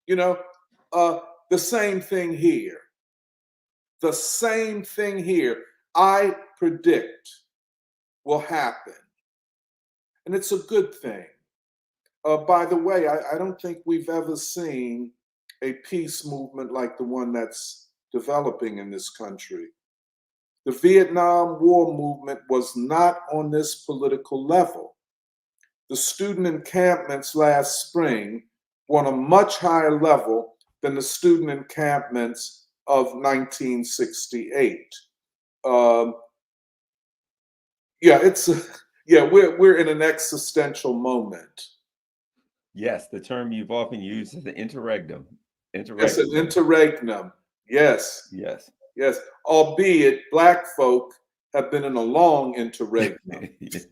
You know, the same thing here. The same thing here, I predict, will happen. And it's a good thing. By the way, I don't think we've ever seen a peace movement like the one that's developing in this country. The Vietnam War movement was not on this political level. The student encampments last spring were on a much higher level than the student encampments of 1968. We're in an existential moment. Yes, the term you've often used is the interregnum. It's an interregnum. Yes. Yes. Yes. Albeit Black folk have been in a long interregnum. Yes.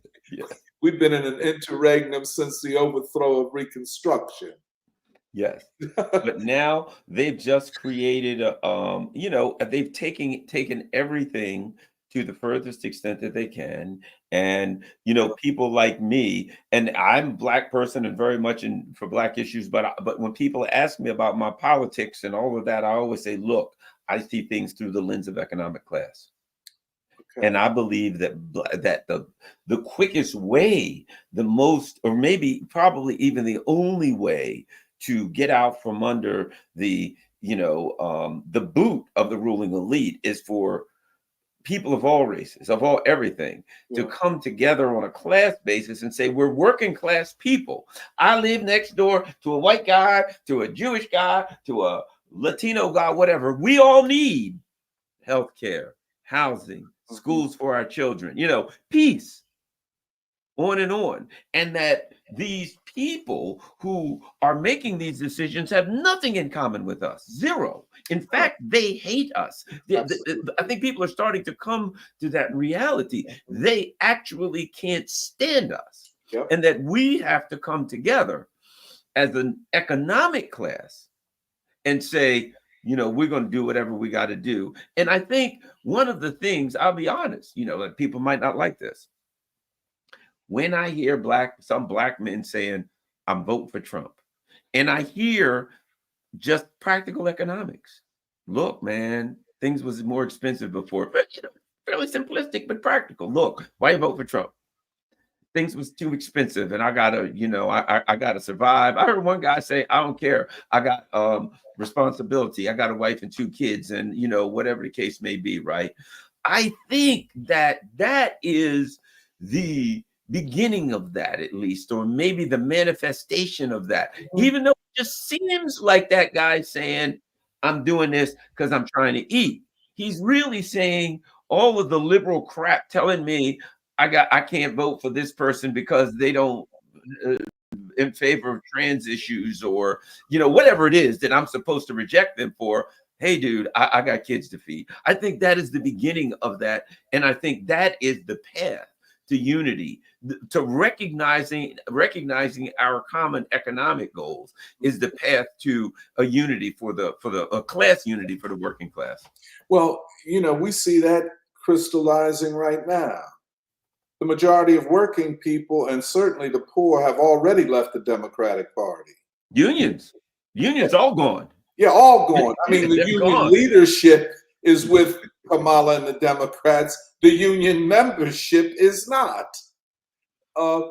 We've been in an interregnum since the overthrow of Reconstruction. Yes. But now they've just created a, they've taken everything to the furthest extent that they can. And, people like me, and I'm a black person and very much in for black issues, but when people ask me about my politics and all of that, I always say, look, I see things through the lens of economic class. Okay. And I believe that the quickest way, the most, or maybe probably even the only way to get out from under the boot of the ruling elite is for people of all races, of all everything, to Yeah. come together on a class basis and say, we're working class people. I live next door to a white guy, to a Jewish guy, to a Latino guy, whatever. We all need healthcare, housing, Mhm. schools for our children, peace, on and on. And that these people who are making these decisions have nothing in common with us. Zero. In Oh, fact, they hate us. absolutely. I think people are starting to come to that reality. They actually can't stand us. Yep. And that we have to come together as an economic class and say, we're going to do whatever we got to do. And I think one of the things, I'll be honest, that people might not like this. When I hear some black men saying, I'm voting for Trump, and I hear just practical economics. Look, man, things was more expensive before. But, fairly simplistic, but practical. Look, why you vote for Trump? Things was too expensive and I gotta, I gotta survive. I heard one guy say, I don't care. I got responsibility. I got a wife and 2 kids and whatever the case may be, right? I think that is the beginning of that, at least, or maybe the manifestation of that. Mhm. Even though it just seems like that guy saying, I'm doing this because I'm trying to eat. He's really saying all of the liberal crap telling me I can't vote for this person because they don't in favor of trans issues or whatever it is that I'm supposed to reject them for. Hey, dude, I got kids to feed. I think that is the beginning of that, and I think that is the path to unity, to recognizing our common economic goals is the path to a unity for a class unity for the working class. Well, we see that crystallizing right now. The majority of working people and certainly the poor have already left the Democratic Party. Unions all gone. Yeah, all gone. I mean, the They're union gone. leadership is with Kamala and the Democrats. The union membership is not. Uh,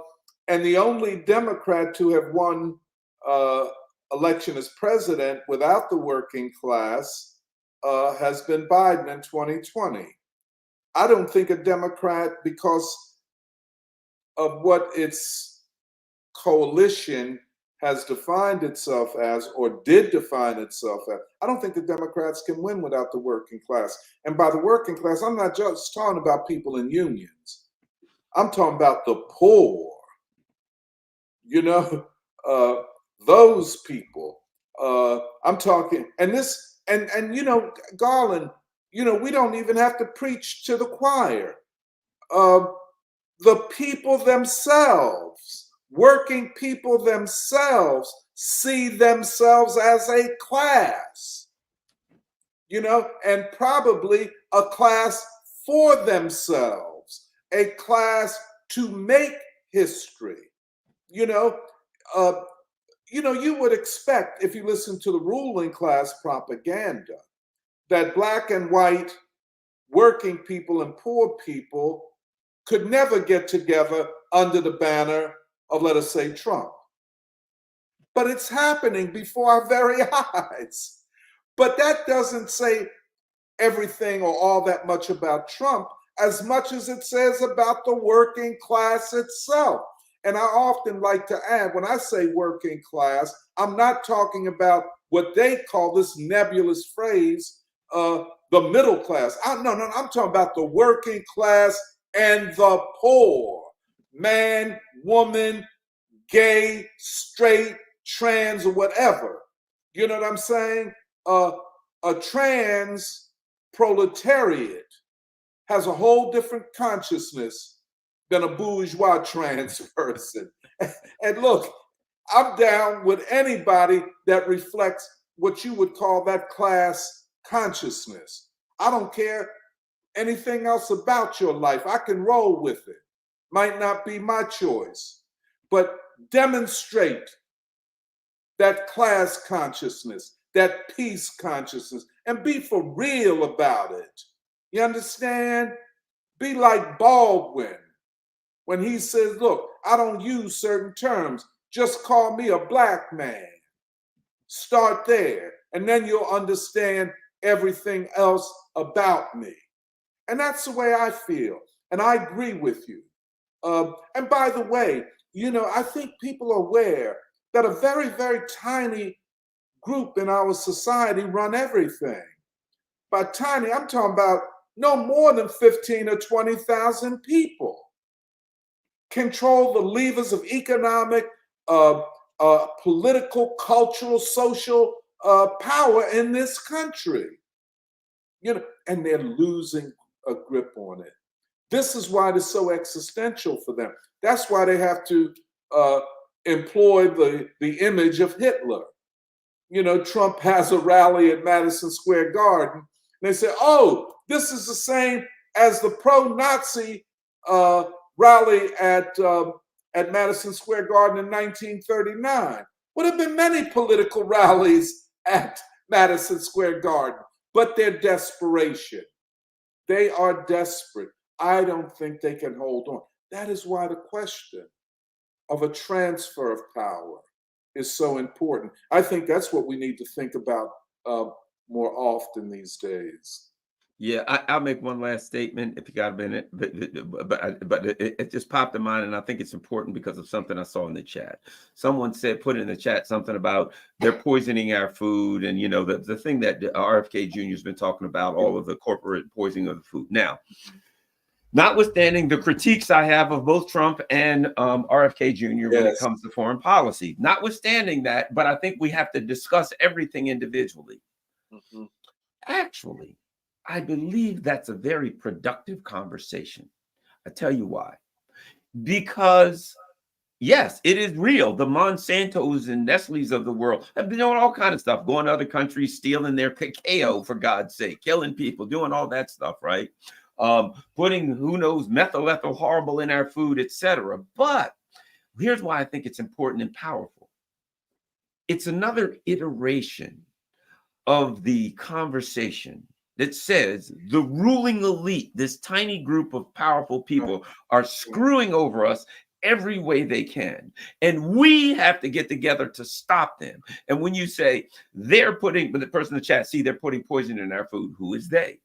and the only Democrat to have won uh, election as president without the working class has been Biden in 2020. I don't think a Democrat, because of what its coalition has defined itself as, or did define itself as, I don't think the Democrats can win without the working class. And by the working class, I'm not just talking about people in unions. I'm talking about the poor, you know, uh, those people. I'm talking, Garland, we don't even have to preach to the choir. Uh, the people themselves, working people themselves, see themselves as a class, and probably a class for themselves, a class to make history. You know, uh, you would expect, if you listen to the ruling class propaganda, that black and white working people and poor people could never get together under the banner of, let us say, Trump. But it's happening before our very eyes. But that doesn't say everything or all that much about Trump as much as it says about the working class itself. And I often like to add, when I say working class, I'm not talking about what they call this nebulous phrase, the middle class. No, I'm talking about the working class and the poor. Man, woman, gay, straight, trans, or whatever. You know what I'm saying? A trans proletariat has a whole different consciousness than a bourgeois trans person. And look, I'm down with anybody that reflects what you would call that class consciousness. I don't care anything else about your life. I can roll with it. Might not be my choice, but demonstrate that class consciousness, that peace consciousness, and be for real about it. You understand? Be like Baldwin when he says, look, I don't use certain terms. Just call me a black man. Start there, and then you'll understand everything else about me. And that's the way I feel. And I agree with you. And by the way, I think people are aware that a very, very tiny group in our society run everything. By tiny, I'm talking about no more than 15 or 20,000 people control the levers of economic, political, cultural, social power in this country. And they're losing a grip on it. This is why it's so existential for them. That's why they have to employ the image of Hitler. Trump has a rally at Madison Square Garden. And they say, oh, this is the same as the pro-Nazi rally at Madison Square Garden in 1939. Would have been many political rallies at Madison Square Garden, but their desperation. They are desperate. I don't think they can hold on. That is why the question of a transfer of power is so important. I think that's what we need to think about more often these days. Yeah, I'll make one last statement if you got a minute, but it just popped in mind, and I think it's important because of something I saw in the chat. Someone put in the chat something about they're poisoning our food, and the thing that RFK Jr. has been talking about, all of the corporate poisoning of the food. Now, notwithstanding the critiques I have of both Trump and RFK Jr. when it comes to foreign policy, notwithstanding that, but I think we have to discuss everything individually. Mm-hmm. Actually, I believe that's a very productive conversation. I tell you why. Because, yes, it is real. The Monsantos and Nestle's of the world have been doing all kinds of stuff, going to other countries, stealing their cacao, for God's sake, killing people, doing all that stuff, right? Putting, who knows, methyl horrible in our food, etc. But here's why I think it's important and powerful. It's another iteration of the conversation that says the ruling elite, this tiny group of powerful people, are screwing over us every way they can. And we have to get together to stop them. And when you say they're putting, but the person in the chat, see, they're putting poison in our food, who is they?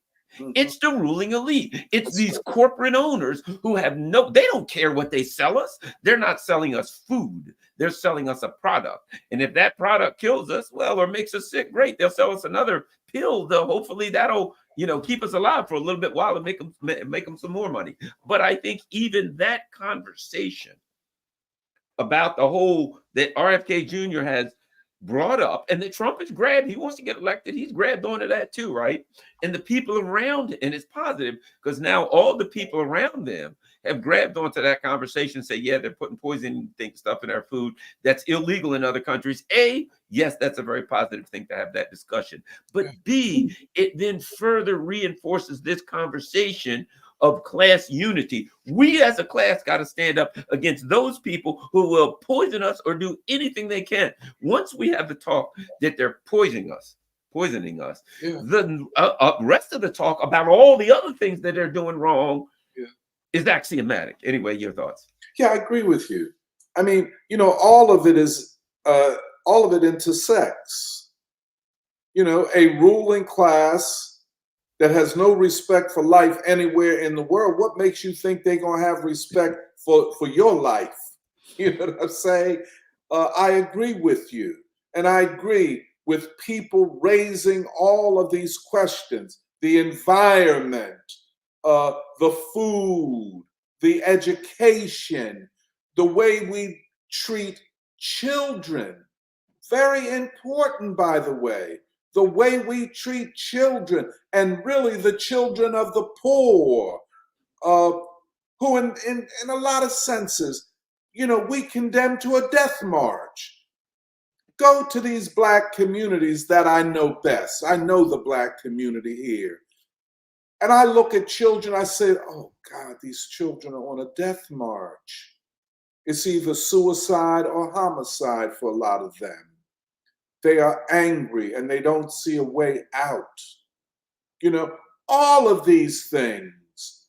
It's the ruling elite. It's these corporate owners who have they don't care what they sell us. They're not selling us food. They're selling us a product. And if that product kills us, well, or makes us sick, great. They'll sell us another pill, though. Hopefully that'll, keep us alive for a little bit while and make them some more money. But I think even that conversation about the whole that RFK Jr. has brought up, and that Trump is grabbed, he wants to get elected, he's grabbed onto that too, right? And the people around, and it's positive because now all the people around them have grabbed onto that conversation and say, yeah, they're putting poison stuff in our food that's illegal in other countries. A, yes, that's a very positive thing to have that discussion. But B, it then further reinforces this conversation of class unity. We as a class got to stand up against those people who will poison us or do anything they can. Once we have the talk that they're poisoning us, the rest of the talk about all the other things that they're doing wrong is axiomatic. Anyway, your thoughts? Yeah, I agree with you. I mean, all of it intersects. A ruling class that has no respect for life anywhere in the world. What makes you think they're going to have respect for your life? You know what I'm saying? I agree with you. And I agree with people raising all of these questions: the environment, the food, the education, the way we treat children. Very important, by the way. The way we treat children, and really the children of the poor, who in a lot of senses, we condemn to a death march. Go to these Black communities that I know best. I know the Black community here. And I look at children, I say, oh God, these children are on a death march. It's either suicide or homicide for a lot of them. They are angry and they don't see a way out. All of these things.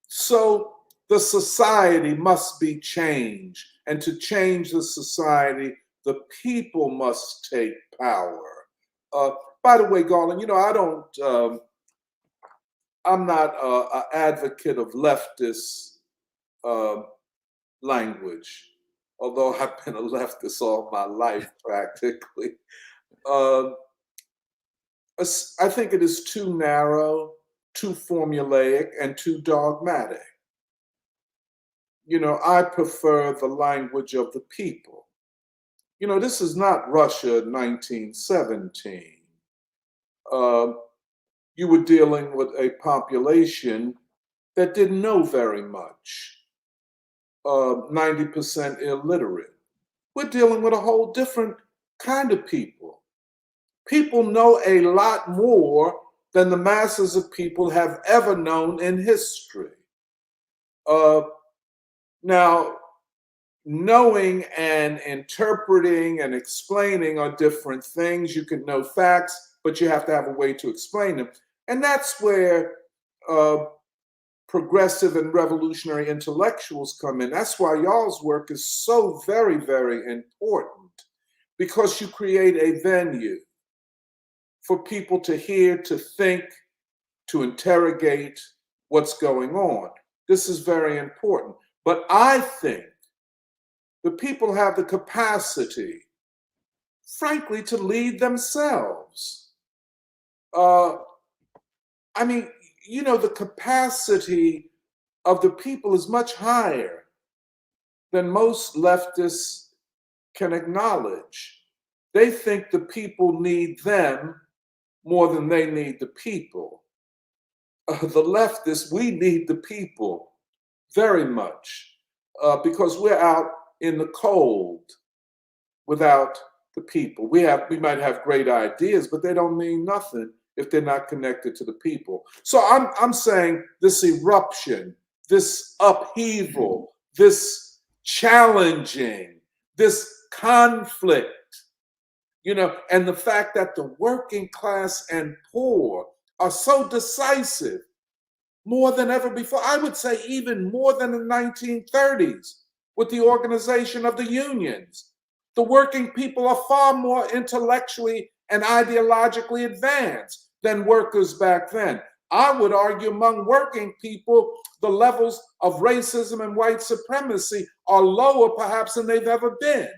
So the society must be changed. And to change the society, the people must take power. By the way, Garland, I'm not an advocate of leftist language, although I've been a leftist all my life practically. I think it is too narrow, too formulaic, and too dogmatic. I prefer the language of the people. This is not Russia in 1917. You were dealing with a population that didn't know very much, 90% illiterate. We're dealing with a whole different kind of people. People know a lot more than the masses of people have ever known in history. Now, knowing and interpreting and explaining are different things. You can know facts, but you have to have a way to explain them. And that's where progressive and revolutionary intellectuals come in. That's why y'all's work is so very, very important, because you create a venue for people to hear, to think, to interrogate what's going on. This is very important. But I think the people have the capacity, frankly, to lead themselves. The capacity of the people is much higher than most leftists can acknowledge. They think the people need them more than they need the people. The leftists, we need the people very much because we're out in the cold without the people. We might have great ideas, but they don't mean nothing if they're not connected to the people. So I'm saying this eruption, this upheaval, this challenging, this conflict, and the fact that the working class and poor are so decisive more than ever before. I would say even more than the 1930s with the organization of the unions. The working people are far more intellectually and ideologically advanced than workers back then. I would argue among working people, the levels of racism and white supremacy are lower perhaps than they've ever been,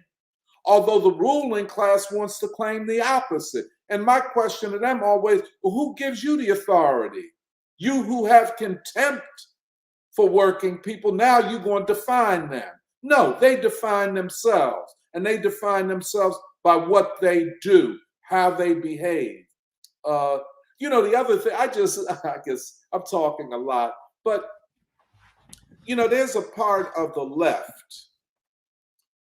although the ruling class wants to claim the opposite. And my question to them always, well, who gives you the authority? You who have contempt for working people, now you're going to define them. No, they define themselves, and they define themselves by what they do, how they behave. The other thing, I guess I'm talking a lot, but, there's a part of the left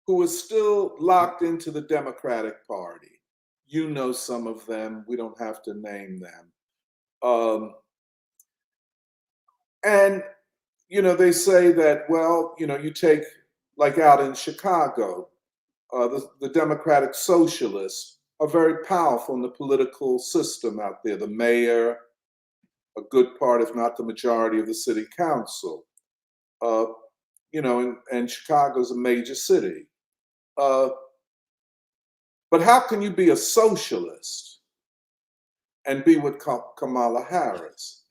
who is still locked into the Democratic Party. You know some of them. We don't have to name them. And, they say that, well, you take, like out in Chicago, the Democratic Socialists are very powerful in the political system out there. The mayor, a good part, if not the majority of the city council. And Chicago's a major city. But how can you be a socialist and be with Kamala Harris?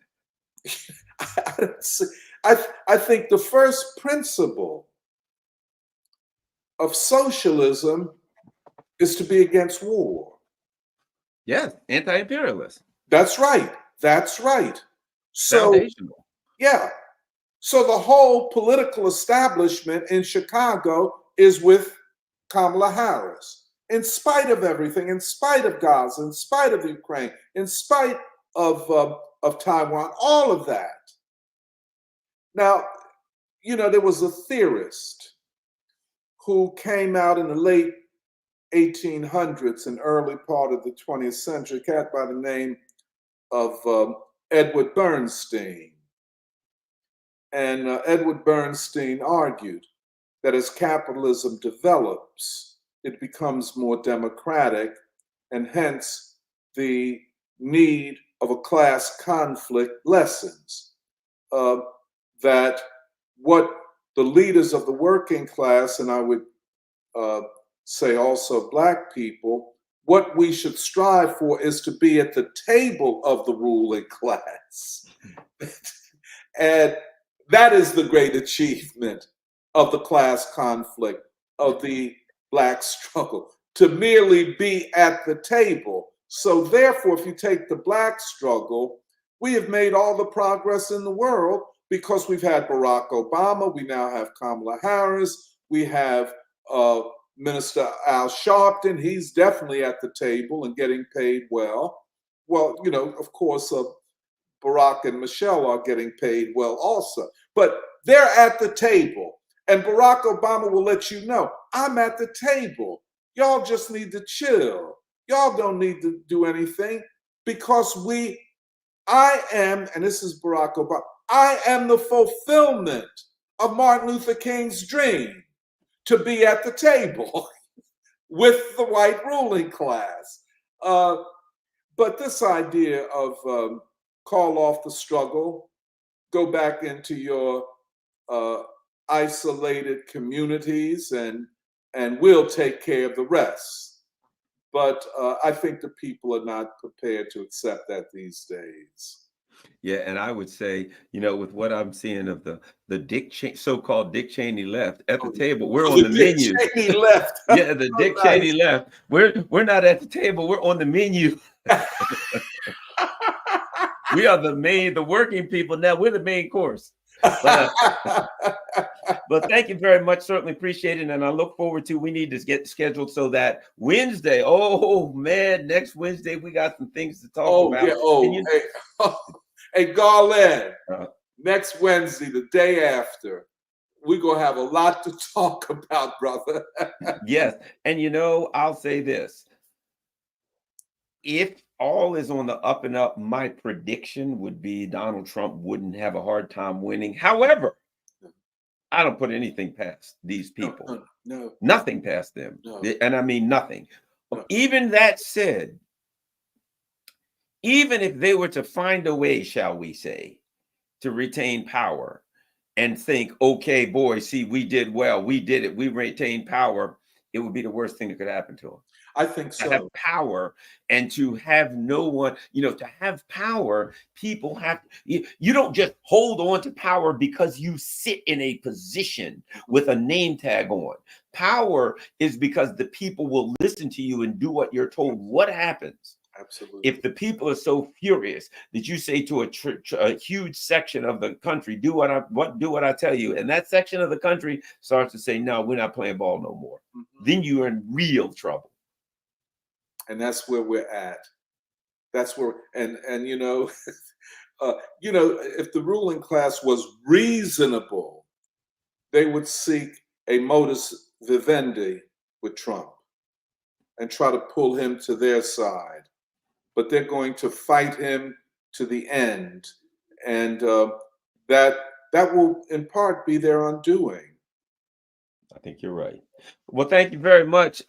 I think the first principle of socialism is to be against war. Yes, anti-imperialist. That's right. That's right. So, foundational. Yeah. So the whole political establishment in Chicago is with Kamala Harris, in spite of everything, in spite of Gaza, in spite of Ukraine, in spite of Taiwan, all of that. Now, there was a theorist who came out in the late 1800s and early part of the 20th century, a cat by the name of Edward Bernstein. And Edward Bernstein argued that as capitalism develops, it becomes more democratic, and hence the need of a class conflict lessens. That what the leaders of the working class, and I would say also Black people, what we should strive for is to be at the table of the ruling class. And that is the great achievement of the class conflict, of the Black struggle, to merely be at the table. So therefore, if you take the Black struggle, we have made all the progress in the world because we've had Barack Obama, we now have Kamala Harris, we have Minister Al Sharpton. He's definitely at the table and getting paid well. Well, you know, of course, Barack and Michelle are getting paid well also. But they're at the table. And Barack Obama will let you know, I'm at the table. Y'all just need to chill. Y'all don't need to do anything because I am, and this is Barack Obama, I am the fulfillment of Martin Luther King's dream to be at the table with the white ruling class. But this idea of call off the struggle, go back into your isolated communities, and we'll take care of the rest. But I think the people are not prepared to accept that these days. Yeah, and I would say, you know, with what I'm seeing of the so-called Dick Cheney left at the table, we're on the Dick menu. Cheney left. Yeah, the So Dick nice. Cheney left. We're not at the table. We're on the menu. We are the working people now. We're the main course. But thank you very much. Certainly appreciate it. And I look forward to, we need to get scheduled so that Wednesday, oh man, next Wednesday, we got some things to talk about. Yeah, hey, Garland, next Wednesday, the day after, we're going to have a lot to talk about, brother. Yes. And you know, I'll say this. If all is on the up and up, my prediction would be Donald Trump wouldn't have a hard time winning. However, I don't put anything past these people. No. Nothing past them. No. And I mean nothing. No. Even that said, even if they were to find a way, shall we say, to retain power and think, okay, boys, see, we did well. We did it. We retained power. It would be the worst thing that could happen to them. I think so. To have power and to have no one, you know, to have power, people have, you don't just hold on to power because you sit in a position with a name tag on. Power is because the people will listen to you and do what you're told. What happens? Absolutely. If the people are so furious that you say to a huge section of the country, do what I tell you, and that section of the country starts to say, no, we're not playing ball no more, then you're in real trouble. And that's where we're at. That's where, and you know, if the ruling class was reasonable, they would seek a modus vivendi with Trump and try to pull him to their side. But they're going to fight him to the end, and that will in part be their undoing. I think you're right. Well, thank you very much.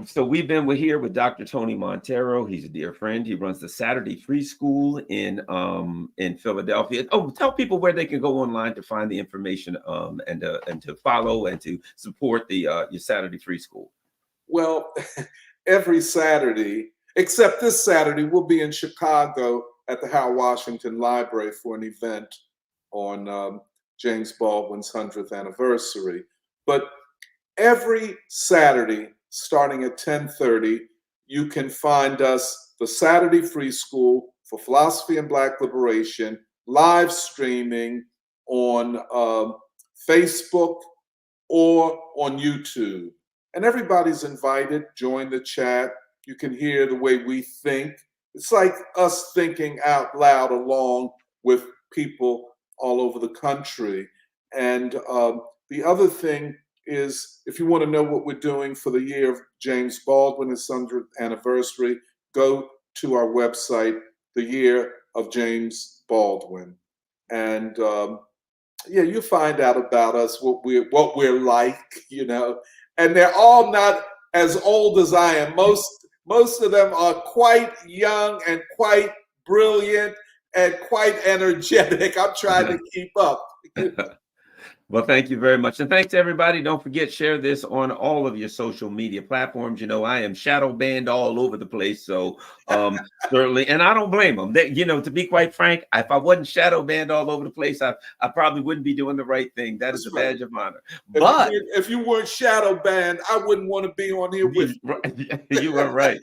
So we're here with Dr. Tony Monteiro. He's a dear friend. He runs the Saturday Free School in Philadelphia. Oh, tell people where they can go online to find the information and to follow and to support the your Saturday Free School. Well, every Saturday, except this Saturday, we'll be in Chicago at the Howard Washington Library for an event on James Baldwin's 100th anniversary. But every Saturday, starting at 10:30, you can find us, the Saturday Free School for Philosophy and Black Liberation, live streaming on Facebook or on YouTube. And everybody's invited. Join the chat. You can hear the way we think. It's like us thinking out loud along with people all over the country. And the other thing is, if you want to know what we're doing for the year of James Baldwin, his 100th anniversary, go to our website, The Year of James Baldwin, and yeah, you find out about us, what we're like, you know. And they're all not as old as I am. Most of them are quite young and quite brilliant and quite energetic. I'm trying to keep up. Well, thank you very much. And thanks everybody. Don't forget, share this on all of your social media platforms. You know, I am shadow banned all over the place. So certainly, and I don't blame them. You know, to be quite frank, if I wasn't shadow banned all over the place, I probably wouldn't be doing the right thing. That is a badge of honor. But if you weren't shadow banned, I wouldn't want to be on here with you. You were right.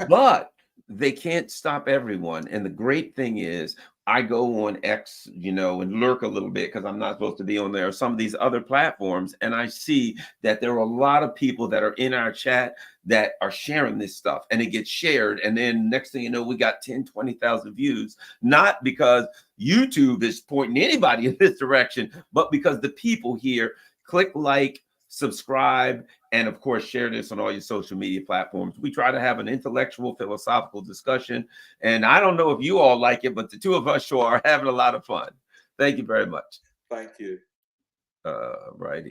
But they can't stop everyone. And the great thing is, I go on X, you know, and lurk a little bit because I'm not supposed to be on there, or some of these other platforms. And I see that there are a lot of people that are in our chat that are sharing this stuff, and it gets shared. And then next thing you know, we got 10, 20,000 views, not because YouTube is pointing anybody in this direction, but because the people here click like, subscribe, and of course, share this on all your social media platforms. We try to have an intellectual, philosophical discussion. And I don't know if you all like it, but the two of us sure are having a lot of fun. Thank you very much. Thank you. Righty.